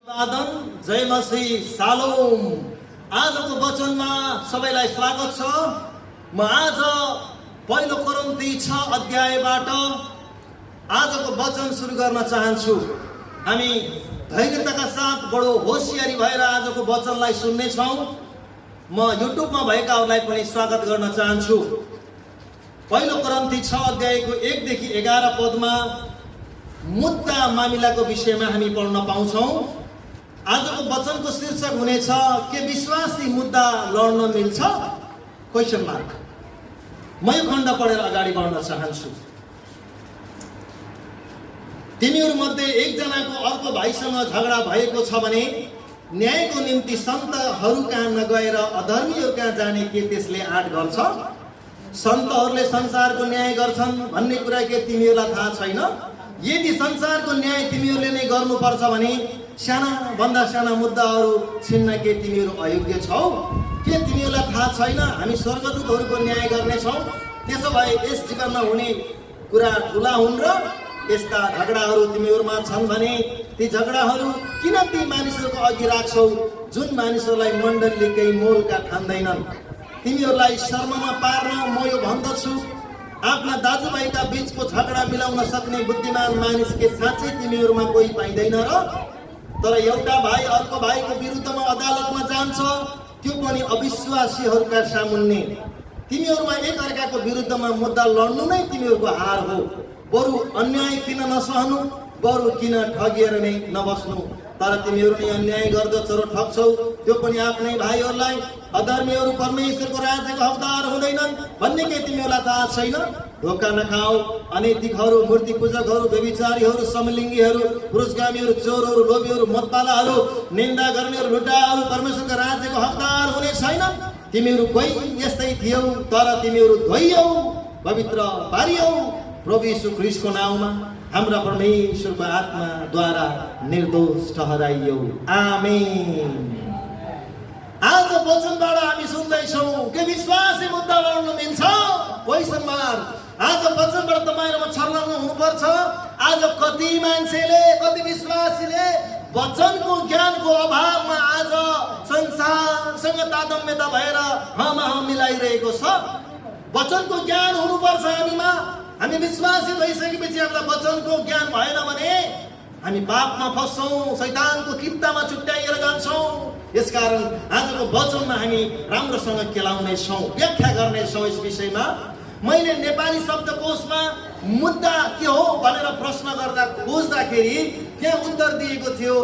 आदम जय मसीह सालोम। आजको वचनमा सबैलाई स्वागत छ। म आज पहिलो कोरिन्थी 6 अध्यायबाट आजको वचन सुरु गर्न चाहन्छु। हामी धैर्यताका साथ बडो होशियारी भएर आजको वचनलाई सुन्ने छौं। म युट्युबमा भएकाहरूलाई पनि स्वागत गर्न चाहन्छु। पहिलो कोरिन्थी 6 अध्यायको 1 देखि 11 पदमा मुद्दा मामिलाको विषयमा हामी पढ्न पाउँछौं। आजको वचनको शीर्षक हुनेछ के विश्वासी मुद्दा लड्न मिल्छ? Question mark. म यो खण्ड पढेर अगाडि बढ्न चाहन्छु। तिनीहरूमध्ये एकजनाको अर्को भाइसँग झगडा भएको छ भने न्यायको निम्ति सन्तहरू कहाँ नगएर अधर्मीहरू कहाँ जाने के त्यसले आँट गर्छ? सन्तहरूले संसारको न्याय गर्छन् भन्ने कुरा के तिमीहरूलाई थाहा छैन? यदि संसारको न्याय तिमीहरूले नै गर्नुपर्छ भने साना भन्दा साना मुद्दाहरू छिन्न के तिमीहरू अयोग्य छौ? के तिमीहरूलाई थाहा छैन हामी स्वर्गदूतहरूको न्याय गर्नेछौँ? त्यसो भए यस जीवनमा हुने कुरा ठुला हुन् र यस्ता झगडाहरू तिमीहरूमा छन् भने ती झगडाहरू किन ती मानिसहरूको अघि राख्छौ जुन मानिसहरूलाई मण्डलीले केही मोलका ठान्दैनन्? तिमीहरूलाई शर्ममा पार्न म यो भन्दछु, आफ्ना दाजुभाइका बीचको झगडा मिलाउन सक्ने बुद्धिमान मानिस के साँच्चै तिमीहरूमा कोही पाइँदैन र? तर एउटा भाइ अर्को भाइको विरुद्धमा अदालतमा जान्छ, त्यो पनि अविश्वासीहरूका सामुन्ने। तिमीहरूमा एक अर्काको विरुद्धमा मुद्दा लड्नु नै तिमीहरूको हार हो। बरु अन्याय किन नसहनु, बरु किन ठगिएर नै नबस्नु? तर तिमीहरू नै अन्याय गर्दछौ र ठग्छौ, त्यो पनि आफ्नै भाइहरूलाई। अधर्मीहरू परमेश्वरको राज्यको हकदार हुँदैनन् भन्ने के तिमीहरूलाई थाहा छैन? धोका नखाऊ। अनैतिकहरू, मूर्ति पूजकहरू, व्यभिचारीहरू, समलिङ्गीहरू, पुरुषगामीहरू, चोरहरू, लोभीहरू, मतपालाहरू, निन्दा गर्नेहरू, लुटाहरू परमेश्वरको राज्यको हकदार हुने छैन। तिमीहरू कोही यस्तै थियौ, तर तिमीहरू धोइयौ, पवित्र पारियौ, प्रभु यीशु ख्रीष्टको नाउँमा हाम्रा परमेश्वरको आत्माद्वारा निर्दोष ठहराइयौ। आमेन। आज वचनबाट हामी सुन्दैछौँ के विश्वासी मुद्दा लड्नु मिल्छ? Question mark. आज वचनबाट तपाईहरुमा छर्लङ्ग हुनुपर्छ। आज कति मान्छेले, कति विश्वासीले वचनको ज्ञानको अभावमा आज संसारसँग तादम्यता भएर हम मिलाइरहेको छ। वचनको ज्ञान हुनुपर्छ हामीमा। हामी विश्वासी भइसकेपछि हामीलाई वचनको ज्ञान भएन भने हामी पापमा फस्छौँ, शैतानको कित्तामा छुट्याइएर जान्छौँ। यसकारण आजको वचनमा हामी राम्रोसँग केलाउनेछौँ, व्याख्या गर्नेछौँ यस विषयमा। मैले नेपाली शब्दकोशमा मुद्दा के हो भनेर प्रश्न गर्दा खोज्दाखेरि त्यहाँ उत्तर दिएको थियो,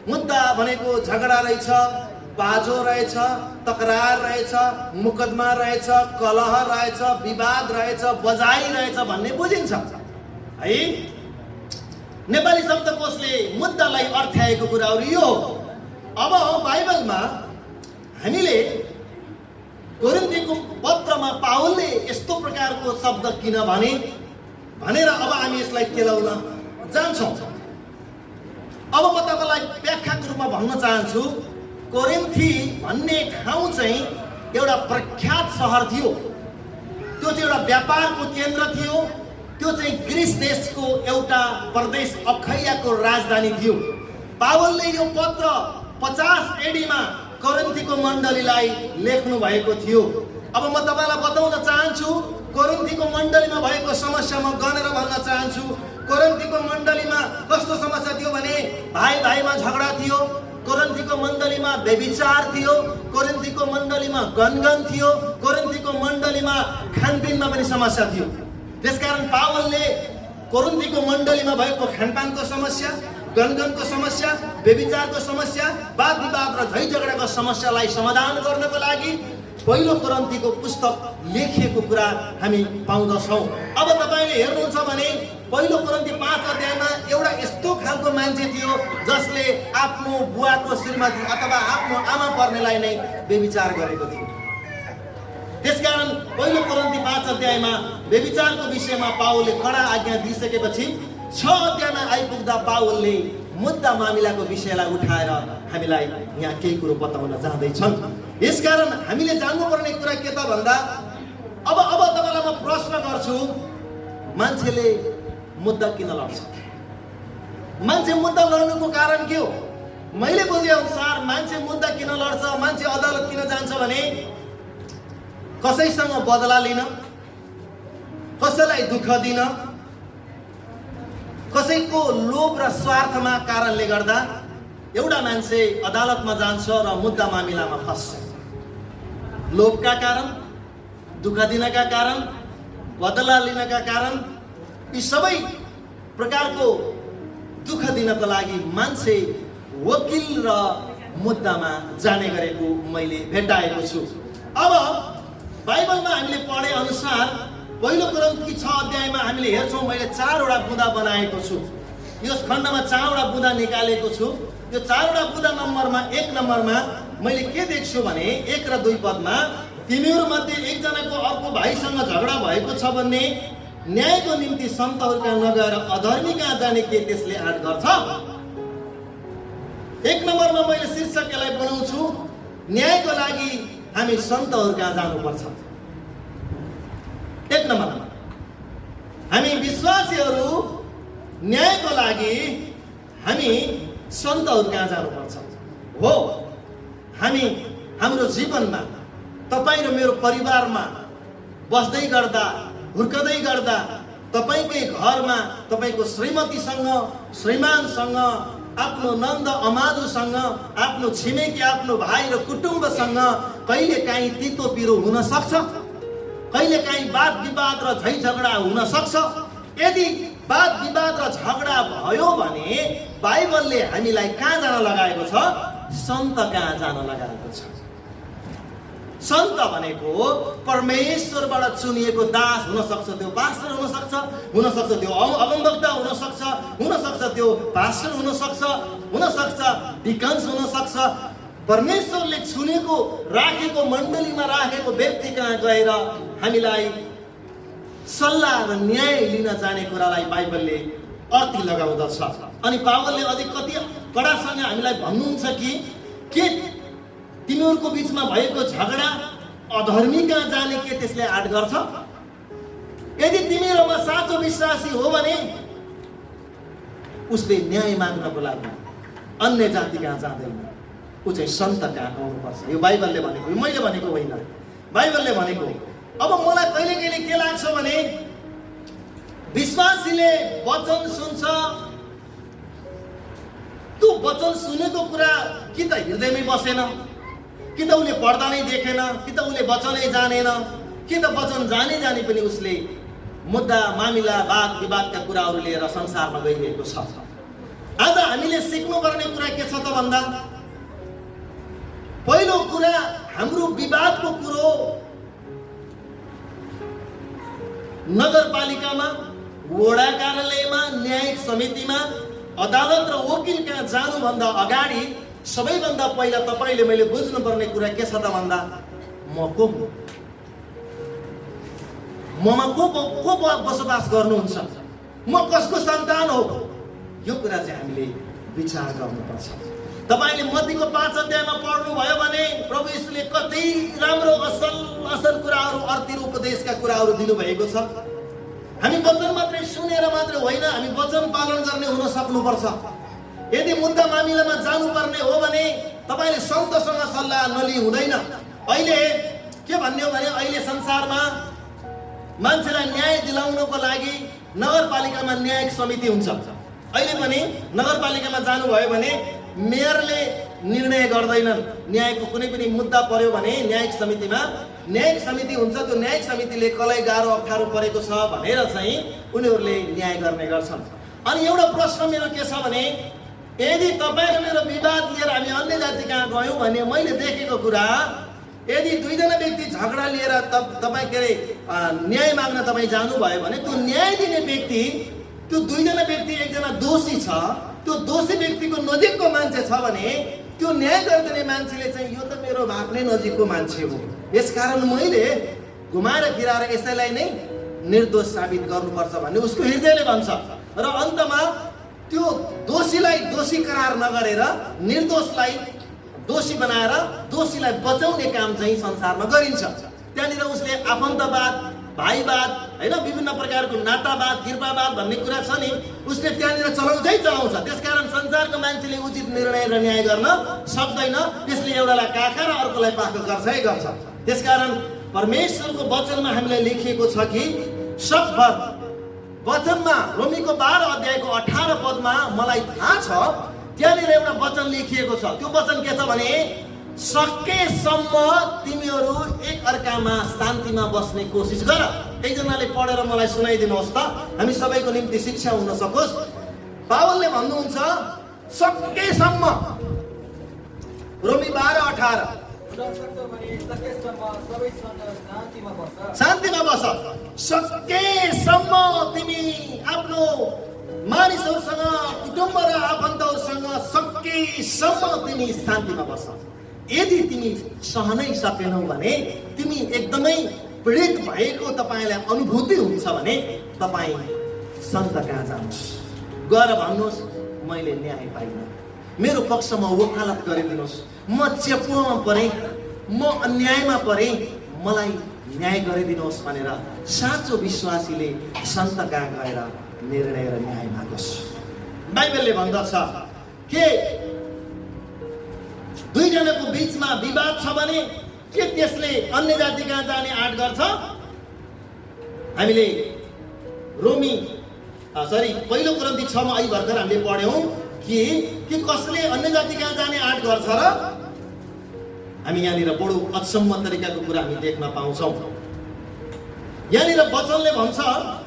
मुद्दा भनेको झगडा रहेछ, बाजो रहेछ, तकरार रहेछ, मुकदमा रहेछ, कलह रहेछ, विवाद रहेछ, बजाइ रहेछ भन्ने बुझिन्छ है। नेपाली शब्दकोशले मुद्दालाई अर्थ्याएको कुराहरू यो हो। अब बाइबलमा हामीले कोरिन्थीको पत्रमा पावलले यस्तो प्रकारको शब्द किन भने भनेर अब हामी यसलाई केलाउन जान्छौँ। अब म तपाईलाई व्याख्याको रूपमा भन्न चाहन्छु। कोरिन्थी भन्ने ठाउँ चाहिँ एउटा प्रख्यात सहर थियो। त्यो चाहिँ एउटा व्यापारको केन्द्र थियो। त्यो चाहिँ ग्रीस देशको एउटा प्रदेश अखैयाको राजधानी थियो। पावलले यो पत्र 50 एडीमा कोरिन्थीको मण्डलीलाई लेख्नु भएको थियो। अब म तपाईलाई बताउन चाहन्छु कोरिन्थीको मण्डलीमा भएको समस्या म गनेर भन्न चाहन्छु। कोरिन्थीको मण्डलीमा कस्तो समस्या थियो भने भाइ भाइमा झगडा थियो। कोरिन्थीको मण्डलीमा व्यभिचार थियो। कोरिन्थीको मण्डलीमा गनगन थियो। कोरिन्थीको मण्डलीमा खानपिनमा पनि समस्या थियो। त्यसकारण पावलले कोरिन्थीको मण्डलीमा भएको खानपानको समस्या, गनगनको समस्या, व्यभिचारको समस्या, वाद विवाद र झै झगडाको समस्यालाई समाधान गर्नको लागि पहिलो कोरिन्थीको पुस्तक लेखिएको कुरा हामी पाउँदछौँ। अब तपाईले हेर्नुहुन्छ भने पहिलो कोरिन्थी 5 अध्यायमा एउटा यस्तो खालको मान्छे थियो जसले आफ्नो बुवाको श्रीमती अथवा आफ्नो आमा पर्नेलाई नै व्यभिचार गरेको थियो। त्यसकारण पहिलो कोरिन्थी 5 अध्यायमा व्यभिचारको विषयमा पावलले कडा आज्ञा दिइसकेपछि 6 अध्यायमा आइपुग्दा पावलले मुद्दा मामिलाको विषयलाई उठाएर हामीलाई यहाँ केही कुरो बताउन जाँदैछन्। यसकारण हामीले जान्नुपर्ने कुरा के त भन्दा अब तपाईलाई म प्रश्न गर्छु, मान्छेले मुद्दा किन लड्छ? मान्छे मुद्दा लड्नुको कारण के हो? मैले बुझे अनुसार मान्छे मुद्दा किन लड्छ, मान्छे अदालत किन जान्छ भने कसैसँग बदला लिन, कसैलाई दुःख दिन, कसैको लोभ र स्वार्थमा कारणले गर्दा एउटा मान्छे अदालतमा जान्छ र मुद्दा मामिलामा फस्छ। लोभका कारण, दुःख दिनका कारण, बदला लिनका कारण, यी सबै प्रकारको दुःख दिनको लागि मान्छे वकिल र मुद्दामा जाने गरेको मैले भेटाएको छु। अब बाइबलमा हामीले पढे अनुसार पहिलो कोरिन्थी 6 अध्यायमा हामीले हेर्छौँ, मैले 4वटा बुँदा बनाएको छु। यस खण्डमा 4वटा बुँदा निकालेको छु। यो 4वटा बुँदा नम्बरमा 1 नम्बरमा मैले के देख्छु भने 1 र 2 पदमा, तिमीहरूमध्ये एकजनाको अर्को भाइसँग झगडा भएको छ भने न्यायको निम्ति सन्तहरूका नगएर अधर्मी कहाँ जाने के त्यसले आँट गर्छ। 1 नम्बरमा मैले शीर्षक यसलाई बनाउँछु, न्यायको लागि हामी सन्तहरू कहाँ जानुपर्छ। 1 नम्बरमा हामी विश्वासीहरू न्यायको लागि हामी सन्तहरू कहाँ जानुपर्छ। हो, हामी हाम्रो जीवनमा, तपाईँ र मेरो परिवारमा बस्दै गर्दा, हुर्कदै गर्दा, तपाईँकै घरमा तपाईँको श्रीमतीसँग, श्रीमानसँग, आफ्नो नन्द अमाजुसँग, आफ्नो छिमेकी, आफ्नो भाइ र कुटुम्बसँग कहिलेकाहीँ तितो पिरो हुन सक्छ, कहिलेकाहीँ वाद विवाद र झै झगडा हुन सक्छ। यदि वाद विवाद र झगडा भयो भने बाइबलले हामीलाई कहाँ जान लगाएको छ? सन्त कहाँ जान लगाएको छ। सन्त भनेको परमेश्वरबाट चुनिएको दास हुन सक्छ, त्यो पास्टर हुन सक्छ, त्यो अगमवक्ता हुन सक्छ, त्यो पास्टर हुन सक्छ, डिकन्स हुन सक्छ। परमेश्वरले चुनेको, राखेको, मण्डलीमा राखेको व्यक्ति कहाँ गएर हामीलाई सल्लाह र न्याय लिन जाने कुरालाई बाइबलले अर्थी लगाउँदछ। अनि पावलले अझै कति कडासँग हामीलाई भन्नुहुन्छ कि तिमीहरूको बिचमा भएको झगडा अधर्मी कहाँ जाने के त्यसले आँट गर्छ। यदि तिमीहरूमा साँचो विश्वासी हो भने उसले न्याय माग्नको लागि अन्य जाति कहाँ जाँदैन, ऊ चाहिँ सन्त कहाँ आउनुपर्छ। यो बाइबलले भनेको, यो मैले भनेको होइन, बाइबलले भनेको। अब मलाई कहिले कहिले के लाग्छ भने विश्वासीले वचन सुन्छ, त्यो वचन सुनेको कुरा कि त हृदयमै बसेन, कि त उसले पढ्दा नै देखेन, कि त उसले वचनै जानेन, कि त वचन जाने पनि उसले मुद्दा मामिला वाद विवादका कुराहरू लिएर संसारमा गइरहेको छ। आज हामीले सिक्नुपर्ने कुरा के छ त भन्दा, पहिलो कुरा हाम्रो विवादको कुरो नगरपालिकामा, वडा कार्यालयमा, न्यायिक समितिमा, अदालत र वकिल कहाँ जानुभन्दा अगाडि सबैभन्दा पहिला तपाईँले मैले बुझ्नुपर्ने कुरा के छ त भन्दा, म को हुँ, ममा को बसोबास गर्नुहुन्छ, म कसको सन्तान हो, यो कुरा चाहिँ हामीले विचार गर्नुपर्छ। तपाईँले मत्तीको 5 अध्यायमा पढ्नुभयो भने प्रभु यीशुले कति राम्रो असल कुराहरू, अर्तिर उपदेशका कुराहरू दिनुभएको छ। हामी वचन मात्रै सुनेर मात्रै होइन, हामी वचन पालन गर्ने हुन सक्नुपर्छ। यदि मुद्दा मामिलामा जानुपर्ने हो भने तपाईँले सन्तसँग सल्लाह नलिई हुँदैन। अहिले के भन्ने हो भने अहिले संसारमा मान्छेलाई न्याय दिलाउनको लागि नगरपालिकामा न्यायिक समिति हुन्छ। अहिले पनि नगरपालिकामा जानुभयो भने मेयरले निर्णय गर्दैनन्। न्यायको कुनै पनि मुद्दा पर्यो भने न्यायिक समितिमा न्यायिक समिति हुन्छ। त्यो न्यायिक समितिले कसलाई गाह्रो अप्ठ्यारो परेको छ भनेर चाहिँ उनीहरूले न्याय गर्ने गर्छन्। अनि एउटा प्रश्न मेरो के छ भने, यदि तपाईँ र मेरो विवाद लिएर हामी अन्य जाति कहाँ गयौँ भने मैले देखेको कुरा, यदि दुईजना व्यक्ति झगडा लिएर तपाईँ के अरे न्याय माग्न तपाईँ जानुभयो भने त्यो न्याय दिने व्यक्ति, त्यो दुईजना व्यक्ति एकजना दोषी छ, त्यो दोषी व्यक्तिको नजिकको मान्छे छ भने त्यो न्याय गरिदिने मान्छेले चाहिँ यो त मेरो आफ्नै नजिकको मान्छे हो, यसकारण मैले घुमाएर फिराएर यसैलाई नै निर्दोष साबित गर्नुपर्छ भन्ने उसको हृदयले भन्छ। र अन्तमा त्यो दोषीलाई दोषी करार नगरेर निर्दोषलाई दोषी बनाएर दोषीलाई बचाउने काम चाहिँ संसारमा गरिन्छ। त्यहाँनिर उसले आफन्तवाद भाइवाद हैन, विभिन्न प्रकारको नातावाद कृपावाद भन्ने कुरा छ नि, उसले त्यहाँनिर चलाउँछ। त्यसकारण संसारको मान्छेले उचित निर्णय र न्याय गर्न सक्दैन। त्यसले एउटालाई काखा र अर्कोलाई पाखो गर्छ। त्यसकारण परमेश्वरको वचनमा हामीलाई लेखिएको छ कि सकभर वचनमा रोमीको 12 अध्यायको 18 पदमा मलाई थाहा छ त्यहाँनिर एउटा वचन लेखिएको छ। त्यो वचन के छ भने सकेसम्म तिमीहरू एक अर्कामा शान्तिमा बस्ने कोसिस गर। एकजनाले पढेर मलाई सुनाइदिनुहोस् त, हामी सबैको निम्ति शिक्षा हुन सकोस्। पावलले भन्नुहुन्छ सकेसम्म, रोमी 12:18 शान्तिमा बस। सकेसम्म तिमी आफ्नो मानिसहरूसँग, कुटुम्ब र आफन्तहरूसँग सकेसम्म तिमी शान्तिमा बस। यदि तिमी सहनै सकेनौ भने, तिमी एकदमै पीडित भएको तपाईलाई अनुभूति हुन्छ भने तपाई सन्त कहाँ जानुहोस्, गएर भन्नुहोस् मैले न्याय पाइनँ, मेरो पक्षमा वकालत गरिदिनुहोस्, म चेपुमा परे, म अन्यायमा परे, मलाई न्याय गरिदिनुहोस् भनेर साँचो विश्वासीले सन्त कहाँ गएर निर्णय र न्याय मागोस्। बाइबलले भन्दछ के दुईजनाको बीचमा विवाद छ भने के त्यसले अन्य जाति कहाँ जाने आँट गर्छ? हामीले पहिलो कोरिन्थी 6 मा अहिले भर्खर हामीले पढ्यौं कि कसले अन्य जाति कहाँ जाने आँट गर्छ र? हामी यहाँनिर बडो अचम्म तरिकाको कुरा हामी देख्न पाउँछौं। यहाँनिर वचनले भन्छ,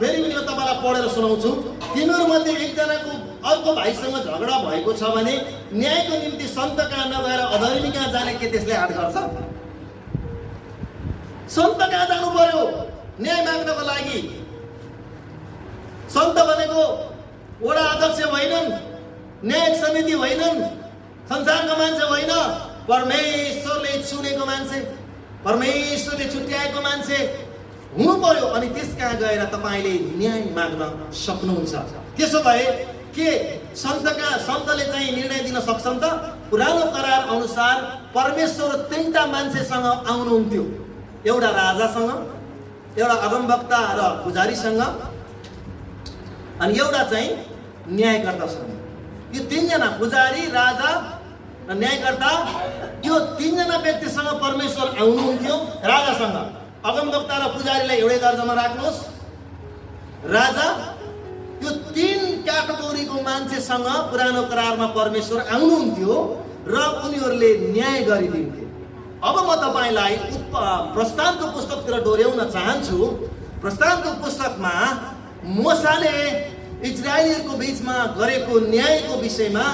फेरि पनि म तपाईलाई पढेर सुनाउँछु, तिमीहरू मध्ये एकजनाको अर्को भाइसँग झगडा भएको छ भने न्यायको निम्ति सन्त कहाँ नगएर अधर्मी कहाँ जाने के त्यसले आँट गर्छ? सन्त कहाँ जानु पर्यो न्याय माग्नको लागि? सन्त भनेको वडा अध्यक्ष होइनन्, न्यायिक समिति होइनन्, संसारको मान्छे होइन, परमेश्वरले चुनेको मान्छे, परमेश्वरले छुट्याएको मान्छे हुनु पर्यो। अनि त्यस कहाँ गएर तपाईले न्याय माग्न सक्नुहुन्छ। त्यसो भए के सन्तले चाहिँ निर्णय दिन सक्छन् त? पुरानो करार अनुसार परमेश्वर 3टा मान्छेसँग आउनुहुन्थ्यो, एउटा राजासँग, एउटा अगमवक्ता र पुजारीसँग, अनि एउटा चाहिँ न्यायकर्तासँग। यो 3जना पुजारी, राजा र न्यायकर्ता, यो 3जना व्यक्तिसँग परमेश्वर आउनुहुन्थ्यो। राजासँग, अगमवक्ता र पुजारीलाई एउटै दर्जामा राख्नुहोस्। राजा, यो 3 क्याटेगोरीको मान्छेसँग पुरानो करारमा परमेश्वर आउनुहुन्थ्यो र उनीहरूले न्याय गरिदिन्थे। अब म तपाईलाई प्रस्थानको पुस्तकतिर डोर्याउन चाहन्छु। प्रस्थानको पुस्तकमा मोसाले इजरायलीहरूको बीचमा गरेको न्यायको विषयमा,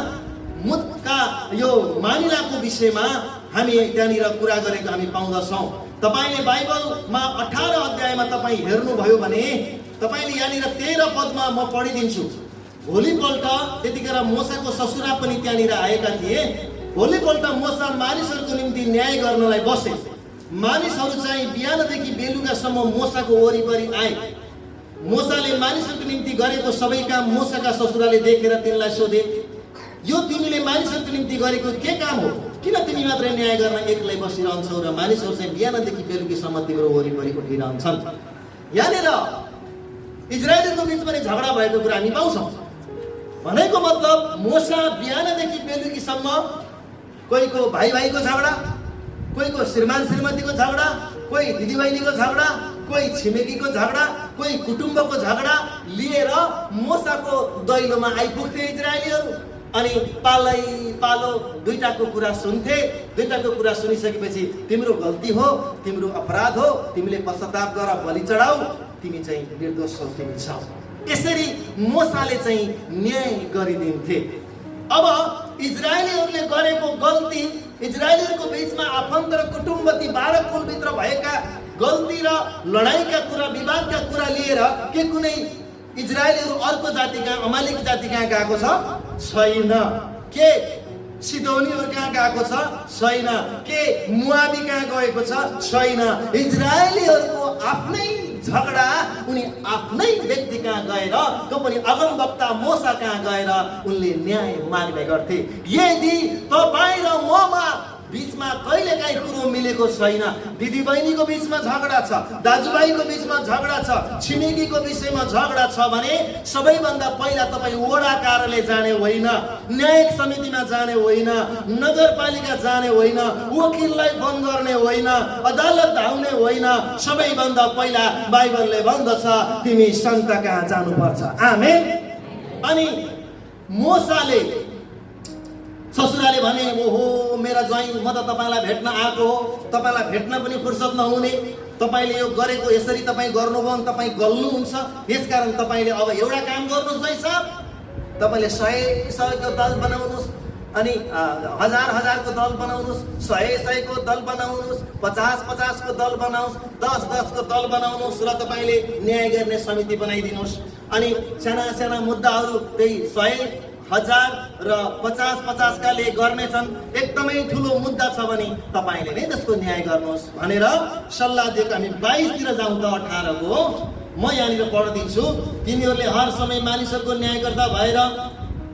यो मामिलाको विषयमा हामी त्यहाँनिर कुरा गरेको हामी पाउँदछौँ। तपाईले बाइबलमा 18 अध्यायमा तपाईँ हेर्नुभयो भने तपाईले यहाँनिर 13 पदमा म पढिदिन्छु। भोलिपल्ट त्यतिखेर मोसाको ससुरा पनि त्यहाँनिर आएका थिए। भोलिपल्ट मोसा मानिसहरूको निम्ति न्याय गर्नलाई बसे। मानिसहरू चाहिँ बिहानदेखि बेलुकासम्म मोसाको वरिपरि आए। मोसाले मानिसहरूको निम्ति गरेको सबै काम मोसाका ससुराले देखेर तिनलाई सोधे, यो तिमीले मानिसहरूको निम्ति गरेको के काम हो? किन तिमी मात्रै न्याय गर्न एक्लै बसिरहन्छौ र मानिसहरू चाहिँ बिहानदेखि बेलुकीसम्म तिम्रो वरिपरि उठिरहन्छन्? यहाँनिर इजरायलीको बिचमा झगडा भएको कुरा हामी पाउँछौँ। भनेको मतलब मोसा बिहानदेखि बेलुकीसम्म कोहीको भाइको झगडा, कोहीको श्रीमान श्रीमतीको झगडा, कोही दिदीबहिनीको झगडा, कोही छिमेकीको झगडा, कोही कुटुम्बको झगडा लिएर मोसाको दैलोमा आइपुग्थे इजरायलीहरू। अनि पालो दुईटाको कुरा सुन्थे। दुईटाको कुरा सुनिसकेपछि तिम्रो गल्ती हो, तिम्रो अपराध हो, तिमीले पश्चाताप गर, बलि चढाऊ, तिमी चाहिँ निर्दोष छौ, तिमी छौ। यसरी मोसाले चाहिँ न्याय गरिदिन्थे। अब इजरायलीहरूले गरेको गल्ती, इजरायलीहरूको बीचमा आफन्त र कुटुम्ब ती 12 कुलभित्र भएका गल्ती र लडाईँका कुरा, विवादका कुरा लिएर के कुनै इजरायलीहरू अर्को जाति कहाँ, अमालेकी जाति कहाँ गएको छ? छैन। के सिदोनीहरू कहाँ गएको छ? छैन। के मुआबी कहाँ गएको छ? छैन। इजरायलीहरूको आफ्नै झगडा उनी आफ्नै व्यक्ति कहाँ गएर, त्यो पनि अगमवक्ता मोसा कहाँ गएर उनले न्याय माग्ने गर्थे। यदि तपाईँ र ममा बीचमा कहिलेकाहीँ कुरो मिलेको छैन। दिदीबहिनीको बीचमा झगडा छ, दाजुभाइको बीचमा झगडा छ, छिमेकीको विषयमा झगडा छ भने सबैभन्दा पहिला तपाईँ वडा कार्यालय जाने होइन, न्यायिक समितिमा जाने होइन, नगरपालिका जाने होइन, वकिललाई फोन गर्ने होइन, अदालत धाउने होइन। सबैभन्दा पहिला बाइबलले भन्दछ तिमी सन्त कहाँ जानुपर्छ। आमेन। अनि मोसाले ससुराले भने ओहो मेरा ज्वाइँ म त तपाईँलाई भेट्न आएको हो, तपाईँलाई भेट्न पनि फुर्सद नहुने, तपाईँले यो गरेको यसरी तपाईँ गर्नुभयो भने तपाईँ गल्नुहुन्छ, यसकारण तपाईँले अब एउटा काम गर्नुहोस् है साहब, तपाईँले 100-100को दल बनाउनुहोस्, अनि 1000-1000को दल बनाउनुहोस्, 100-100को दल बनाउनुहोस्, 50-50 को दल बनाउनुहोस्, 10-10 को दल बनाउनुहोस् र तपाईँले न्याय गर्ने समिति बनाइदिनुहोस्। अनि साना साना मुद्दाहरू त्यही 100-1000 र 50-50 काले गर्नेछन्। एकदमै ठुलो मुद्दा छ भने तपाईँले नै त्यसको न्याय गर्नुहोस् भनेर सल्लाह दिएको। हामी 22 तिर जाउँ त 18 को म यहाँनिर पढिदिन्छु। तिनीहरूले हर समय मानिसहरूको न्याय गर्दा भएर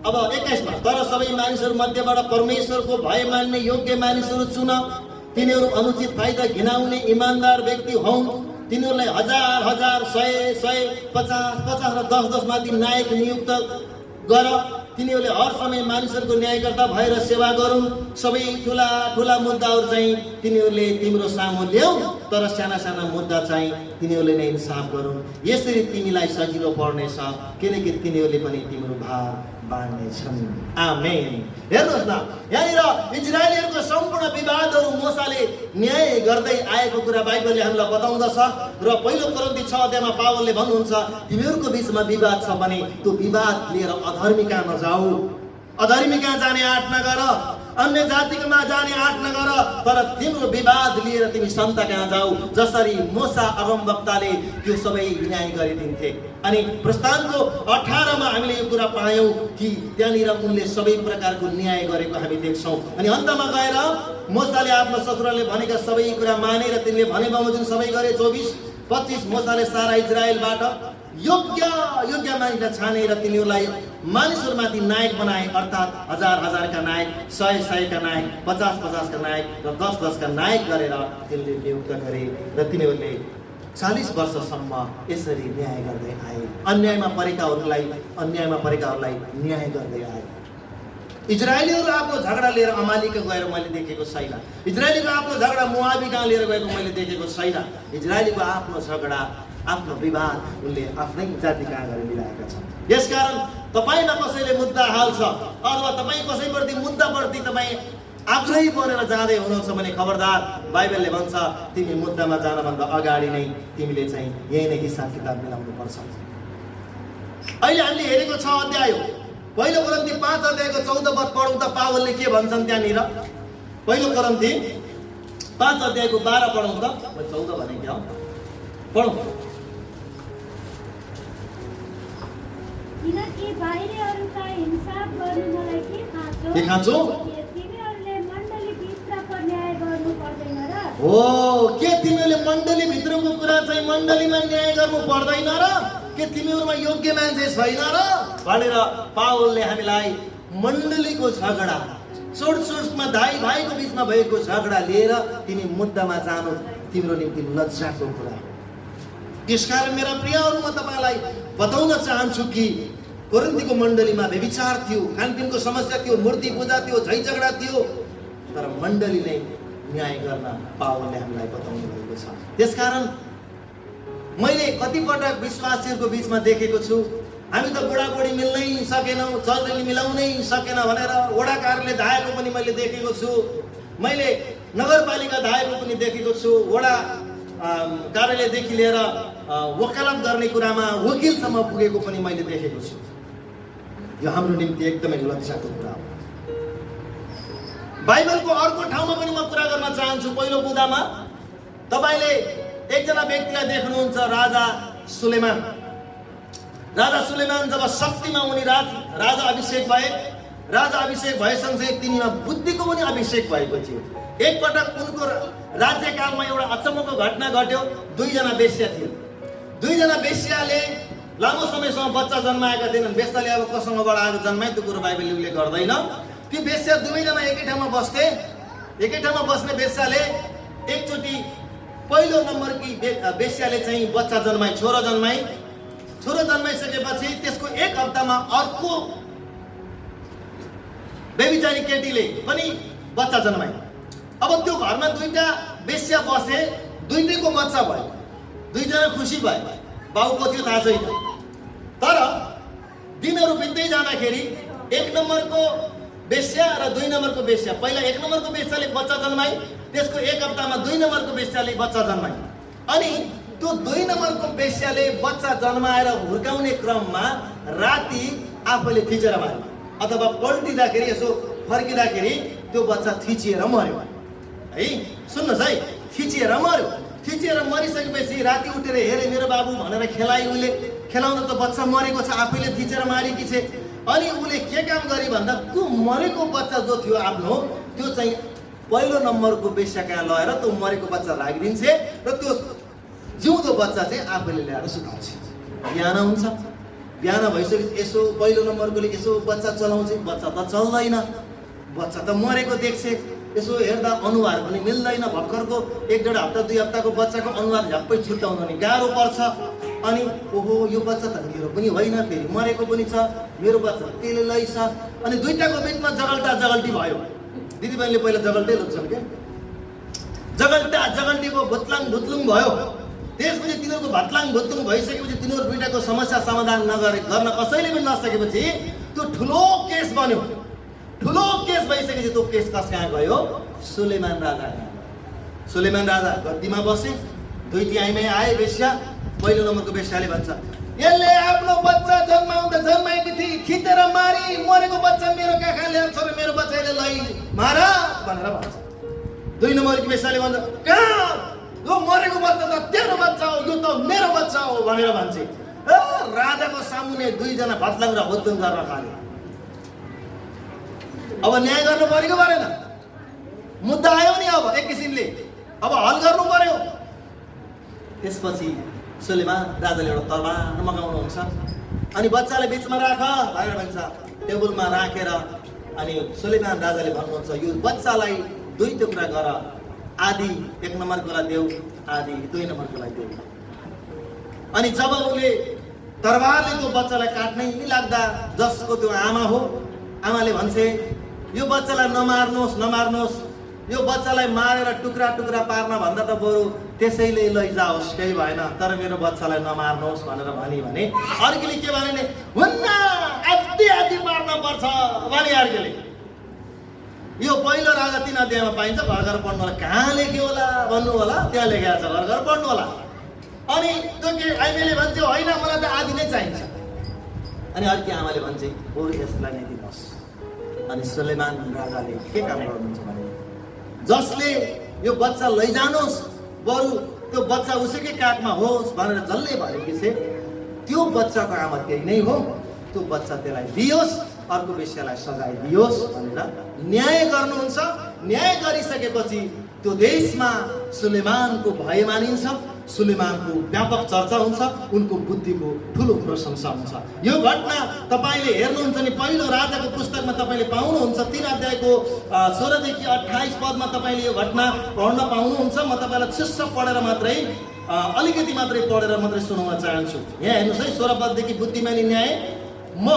अब 21 मा तर सबै मानिसहरू मध्येबाट परमेश्वरको भय मान्ने योग्य मानिसहरू चुन, तिनीहरू अनुचित फाइदा घिनाउने इमानदार व्यक्ति हुन्। तिनीहरूलाई 1000-1000, 100-100, 50-50 र 10-10 माथि नायक नियुक्त गर। तिनीहरूले हर समय मानिसहरूको न्याय गर्दा भएर सेवा गरून्। सबै ठुला ठुला मुद्दाहरू चाहिँ तिनीहरूले तिम्रो सामु ल्याऊ, तर साना साना मुद्दा चाहिँ तिनीहरूले नै इन्साफ गरून्। यसरी तिमीलाई सजिलो पर्नेछ, किनकि तिनीहरूले पनि तिम्रो भार बाँड्नेछन्। आमेन। हेर्नुहोस् न, यहाँनिर इजरायलीहरूको सम्पूर्ण विवादहरू मोसाले न्याय गर्दै आएको कुरा बाइबलले हामीलाई बताउँदछ। र पहिलो कोरिन्थी 6 अध्यायमा पावलले भन्नुहुन्छ तिमीहरूको बीचमा विवाद छ भने त्यो विवाद लिएर अधर्मी कहाँ नजाऊ, अधर्मी कहाँ जाने आँट नगर, अन्य जातिकोमा जाने आँट नगर, तर तिम्रो विवाद लिएर तिमी सन्त कहाँ जाऊ। जसरी मोसा अगमवक्ताले त्यो सबै न्याय गरिदिन्थे। अनि प्रस्थानको 18 मा हामीले यो कुरा पायौँ कि त्यहाँनिर उनले सबै प्रकारको न्याय गरेको हामी देख्छौँ। अनि अन्तमा गएर मोसाले आफ्नो ससुराले भनेका सबै कुरा माने र तिनले भने बमोजिम सबै गरे। 24-25 मोसाले सारा इजरायलबाट योग्य मानिसलाई छाने र तिनीहरूलाई मानिसहरूमाथि नायक बनाए, अर्थात् 1000-1000 का नायक, 100-100 का नायक, 50-50 का नायक र 10-10 का नायक गरेर तिनले नियुक्त गरे र तिनीहरूले 40 वर्षसम्म यसरी न्याय गर्दै आए। अन्यायमा परेकाहरूलाई न्याय गर्दै आए। इजरायलीहरू आफ्नो झगडा लिएर अमालीका गएर मैले देखेको छैन। इजरायलीको आफ्नो झगडा मोआबी कहाँ लिएर गएको मैले देखेको छैन। इजरायलीको आफ्नो झगडा, आफ्नो विवाद उनले आफ्नै जाति कहाँ गएर मिलाएका छन्। यसकारण तपाईँमा कसैले मुद्दा हाल्छ अथवा तपाईँ कसैप्रति मुद्दाप्रति तपाईँ आग्रही बनेर जाँदै हुनुहुन्छ भने खबरदार, बाइबलले भन्छ तिमी मुद्दामा जानभन्दा अगाडि नै तिमीले चाहिँ यही नै हिसाब किताब मिलाउनु पर्छ। अहिले हामीले हेरेको 6 अध्याय हो। पहिलो कोरिन्थी 5 अध्यायको 14 पद पढौँ त पावलले के भन्छन् त्यहाँनिर। पहिलो कोरिन्थी 5 अध्यायको 12 पढौँ त। म 14 भनेको हो, पढौँ। किनकि बाहिरहरूका हिसाब गर्नु मलाई के खाँचो? तिमीहरूले मण्डली भित्रको न्याय गर्नु पर्दैन र? हो, के तिमीहरूले मण्डली भित्रको कुरा चाहिँ मण्डलीमा न्याय गर्नु पर्दैन र? के तिमीहरूमा योग्य मान्छे छैन र भनेर पावलले हामीलाई मण्डलीको झगडा, सोडमा भाइ भाइको बिचमा भएको झगडा लिएर तिमी मुद्दामा जानु तिम्रो निम्ति लज्जाको कुरा। यसकारण मेरा प्रियहरू, म तपाईँलाई बताउन चाहन्छु कि कोरिन्थीको मण्डलीमा व्यभिचार थियो, खानपिनको समस्या थियो, मूर्ति पूजा थियो, झै झगडा थियो, तर मण्डली नै न्याय गर्न पावलले हामीलाई बताउनु भएको छ। त्यसकारण मैले कतिपटक विश्वासीहरूको बीचमा देखेको छु, हामी त बुढाबुढी मिल्नै सकेनौँ, चलचली मिलाउनै सकेन भनेर वडा कार्यालय धाएको पनि मैले देखेको छु। मैले नगरपालिका धाएको पनि देखेको छु। वडा कार्यालयदेखि लिएर वकालत गर्ने कुरामा वकिलसम्म पुगेको पनि मैले देखेको छु। यो हाम्रो निम्ति एकदमै लज्जाको कुरा हो। बाइबलको अर्को ठाउँमा पनि म कुरा गर्न चाहन्छु। पहिलो बुँदामा तपाईँले एकजना व्यक्तिलाई देख्नुहुन्छ, राजा सुलेमान। राजा सुलेमान जब शक्तिमा उनी राजा अभिषेक भए, राजा अभिषेक भएसँगसँगै तिनीमा बुद्धिको पनि अभिषेक भएको थियो। एकपटक उनको राज्यकालमा एउटा अचम्मको घटना घट्यो। 2 जना वेश्या थिए। 2 जना वेश्याले लामो समयसम्म बच्चा जन्माएका थिएनन्। वेश्याले अब कसँगबाट आएको जन्माए त्यो कुरो बाइबलले उल्लेख गर्दैन। ती वेश्या 2 जना एकै ठाउँमा बस्थे एकै ठाउँमा बस्ने बेश्याले एकचोटि पहिलो नम्बरकी बेश्याले चाहिँ बच्चा जन्माई, छोरो जन्माइसकेपछि त्यसको एक हप्तामा अर्को बेबिचारी केटीले पनि बच्चा जन्माई। अब त्यो घरमा दुईटा बेश्या बसे, दुईटैको बच्चा भयो, दुईजना खुसी भए, बाउको थियो थाहा छैन। तर दिनहरू बित्दै जाँदाखेरि एक नम्बरको बेश्या र दुई नम्बरको बेश्या, पहिला एक नम्बरको बेश्याले बच्चा जन्माई, त्यसको एक हप्तामा दुई नम्बरको बेश्याले बच्चा जन्माई। अनि त्यो दुई नम्बरको बेश्याले बच्चा जन्माएर हुर्काउने क्रममा राति आफैले थिचेर मार्यो, अथवा पल्टिँदाखेरि यसो फर्किँदाखेरि त्यो बच्चा थिचिएर मर्यो है। सुन्नुहोस् है, थिचिएर मर्यो। थिचिएर मरिसकेपछि राति उठेर हेरे मेरो बाबु भनेर खेलाइ, उसले खेलाउँदा त बच्चा मरेको छ, आफैले थिचेर मारेकी छे। अनि उसले के काम गरी भन्दा त्यो मरेको बच्चा जो थियो आफ्नो, त्यो चाहिँ पहिलो नम्बरको बेश्या कहाँ लगेर त्यो मरेको बच्चा राखिदिन्छे र त्यो जिउँदो बच्चा चाहिँ आफैले ल्याएर सुताउँछ। बिहान हुन्छ, बिहान भइसकेपछि यसो पहिलो नम्बरकोले यसो बच्चा चलाउँछ, बच्चा त चल्दैन, बच्चा त मरेको देख्छ। यसो हेर्दा अनुहार पनि मिल्दैन, भर्खरको एक डेढ हप्ता दुई हप्ताको बच्चाको अनुहार झ्याप्पै छुट्याउनु नि गाह्रो पर्छ। अनि ओहो यो बच्चा त मेरो पनि होइन, फेरि मरेको पनि छ, मेरो बच्चा त्यसले लैछ। अनि दुईटाको बिचमा जगल्टी भयो। दिदीबहिनीले पहिला जगल्टै लोग्छन् क्या, जगल्टीको भुत्लुङ भयो। त्यसपछि तिनीहरूको भत्लाङ भुत्लुङ भइसकेपछि तिनीहरू दुईटाको समस्या समाधान गर्न कसैले पनि नसकेपछि त्यो ठुलो केस बन्यो। ठुलो केस भइसकेपछि त्यो केस कस कहाँ गयो? सुलेमान राजा। सुलेमान राजा गद्दीमा बसे, दुईटी आइमै आए बेश्या। पहिलो नम्बरको बेश्याले भन्छ, यसले आफ्नो बच्चा जन्माएकी थिए, खिचेर मारी, मरेको बच्चा मेरो काखा ल्याएर छ र मेरो बच्चाले लै मार भनेर भन्छ। दुई नम्बरको बेश्याले भन्छ, कहाँ यो मरेको बच्चा त तेरो बच्चा हो, यो त मेरो बच्चा हो भनेर भन्छ। राजाको सामुने दुईजना भत्लाङ र भुत्लुङ गर्न थाले। अब न्याय गर्नु पर्यो कि परेन? मुद्दा आयो नि, अब एक किसिमले अब हल गर्नु पर्यो। त्यसपछि सुलेमान राजाले एउटा तरबार मगाउनुहुन्छ, अनि बच्चालाई बिचमा राख भनेर भन्छ। टेबलमा राखेर अनि सुलेमान राजाले भन्नुहुन्छ, यो बच्चालाई दुई टुक्रा गर, आधी एक नम्बरकोलाई देऊ, आधी दुई नम्बरकोलाई देऊ। अनि जब उसले तरबारले त्यो बच्चालाई काट्नै लाग्दा जसको त्यो आमा हो, आमाले भन्छे यो बच्चालाई नमार्नुहोस्, यो बच्चालाई मारेर टुक्रा टुक्रा पार्न भन्दा त बरु त्यसैले लैजाओस्, केही भएन, तर मेरो बच्चालाई नमार्नुहोस् भनेर भने अर्कीले के भने, हुन्न आधी पार्न पर्छ भने अर्कीले। यो पहिलो राजा 3 अध्यायमा पाइन्छ, घर पढ्नु होला। कहाँ लेख्यो होला भन्नु होला, त्यहाँ लेखेको छ, घर पढ्नु होला। अनि त्यो के आइमेले भन्छ, होइन मलाई त आधी नै चाहिन्छ। अनि अर्की आमाले भन्छ, बरु यसलाई नै दिनुहोस्। अनि सुलेमान राजाले के काम गर्नुहुन्छ भने, जसले यो बच्चा लैजानुहोस्, बरु त्यो बच्चा उसैकै काखमा होस् भनेर जसले भनेकी छे, त्यो बच्चाको आमा त्यही नै हो, त्यो बच्चा त्यसलाई दियोस्, अर्को बेश्यालाई सजाय दियोस् भनेर न्याय गर्नुहुन्छ। न्याय गरिसकेपछि त्यो देशमा सुलेमानको भय मानिन्छ, सुलेमानको व्यापक चर्चा हुन्छ, उनको बुद्धिको ठुलो प्रशंसा हुन्छ। यो घटना तपाईले हेर्नुहुन्छ नि, पहिलो राजाको पुस्तकमा तपाईले पाउनुहुन्छ, 3 अध्यायको 16 देखि 28 पदमा तपाईले यो घटना पढ्न पाउनुहुन्छ। म तपाईलाई शीर्षक पढेर मात्रै अलिकति मात्रै पढेर मात्रै सुनाउन चाहन्छु। यहाँ हेर्नुहोस् है, 16 पददेखि बुद्धिमानी न्याय। म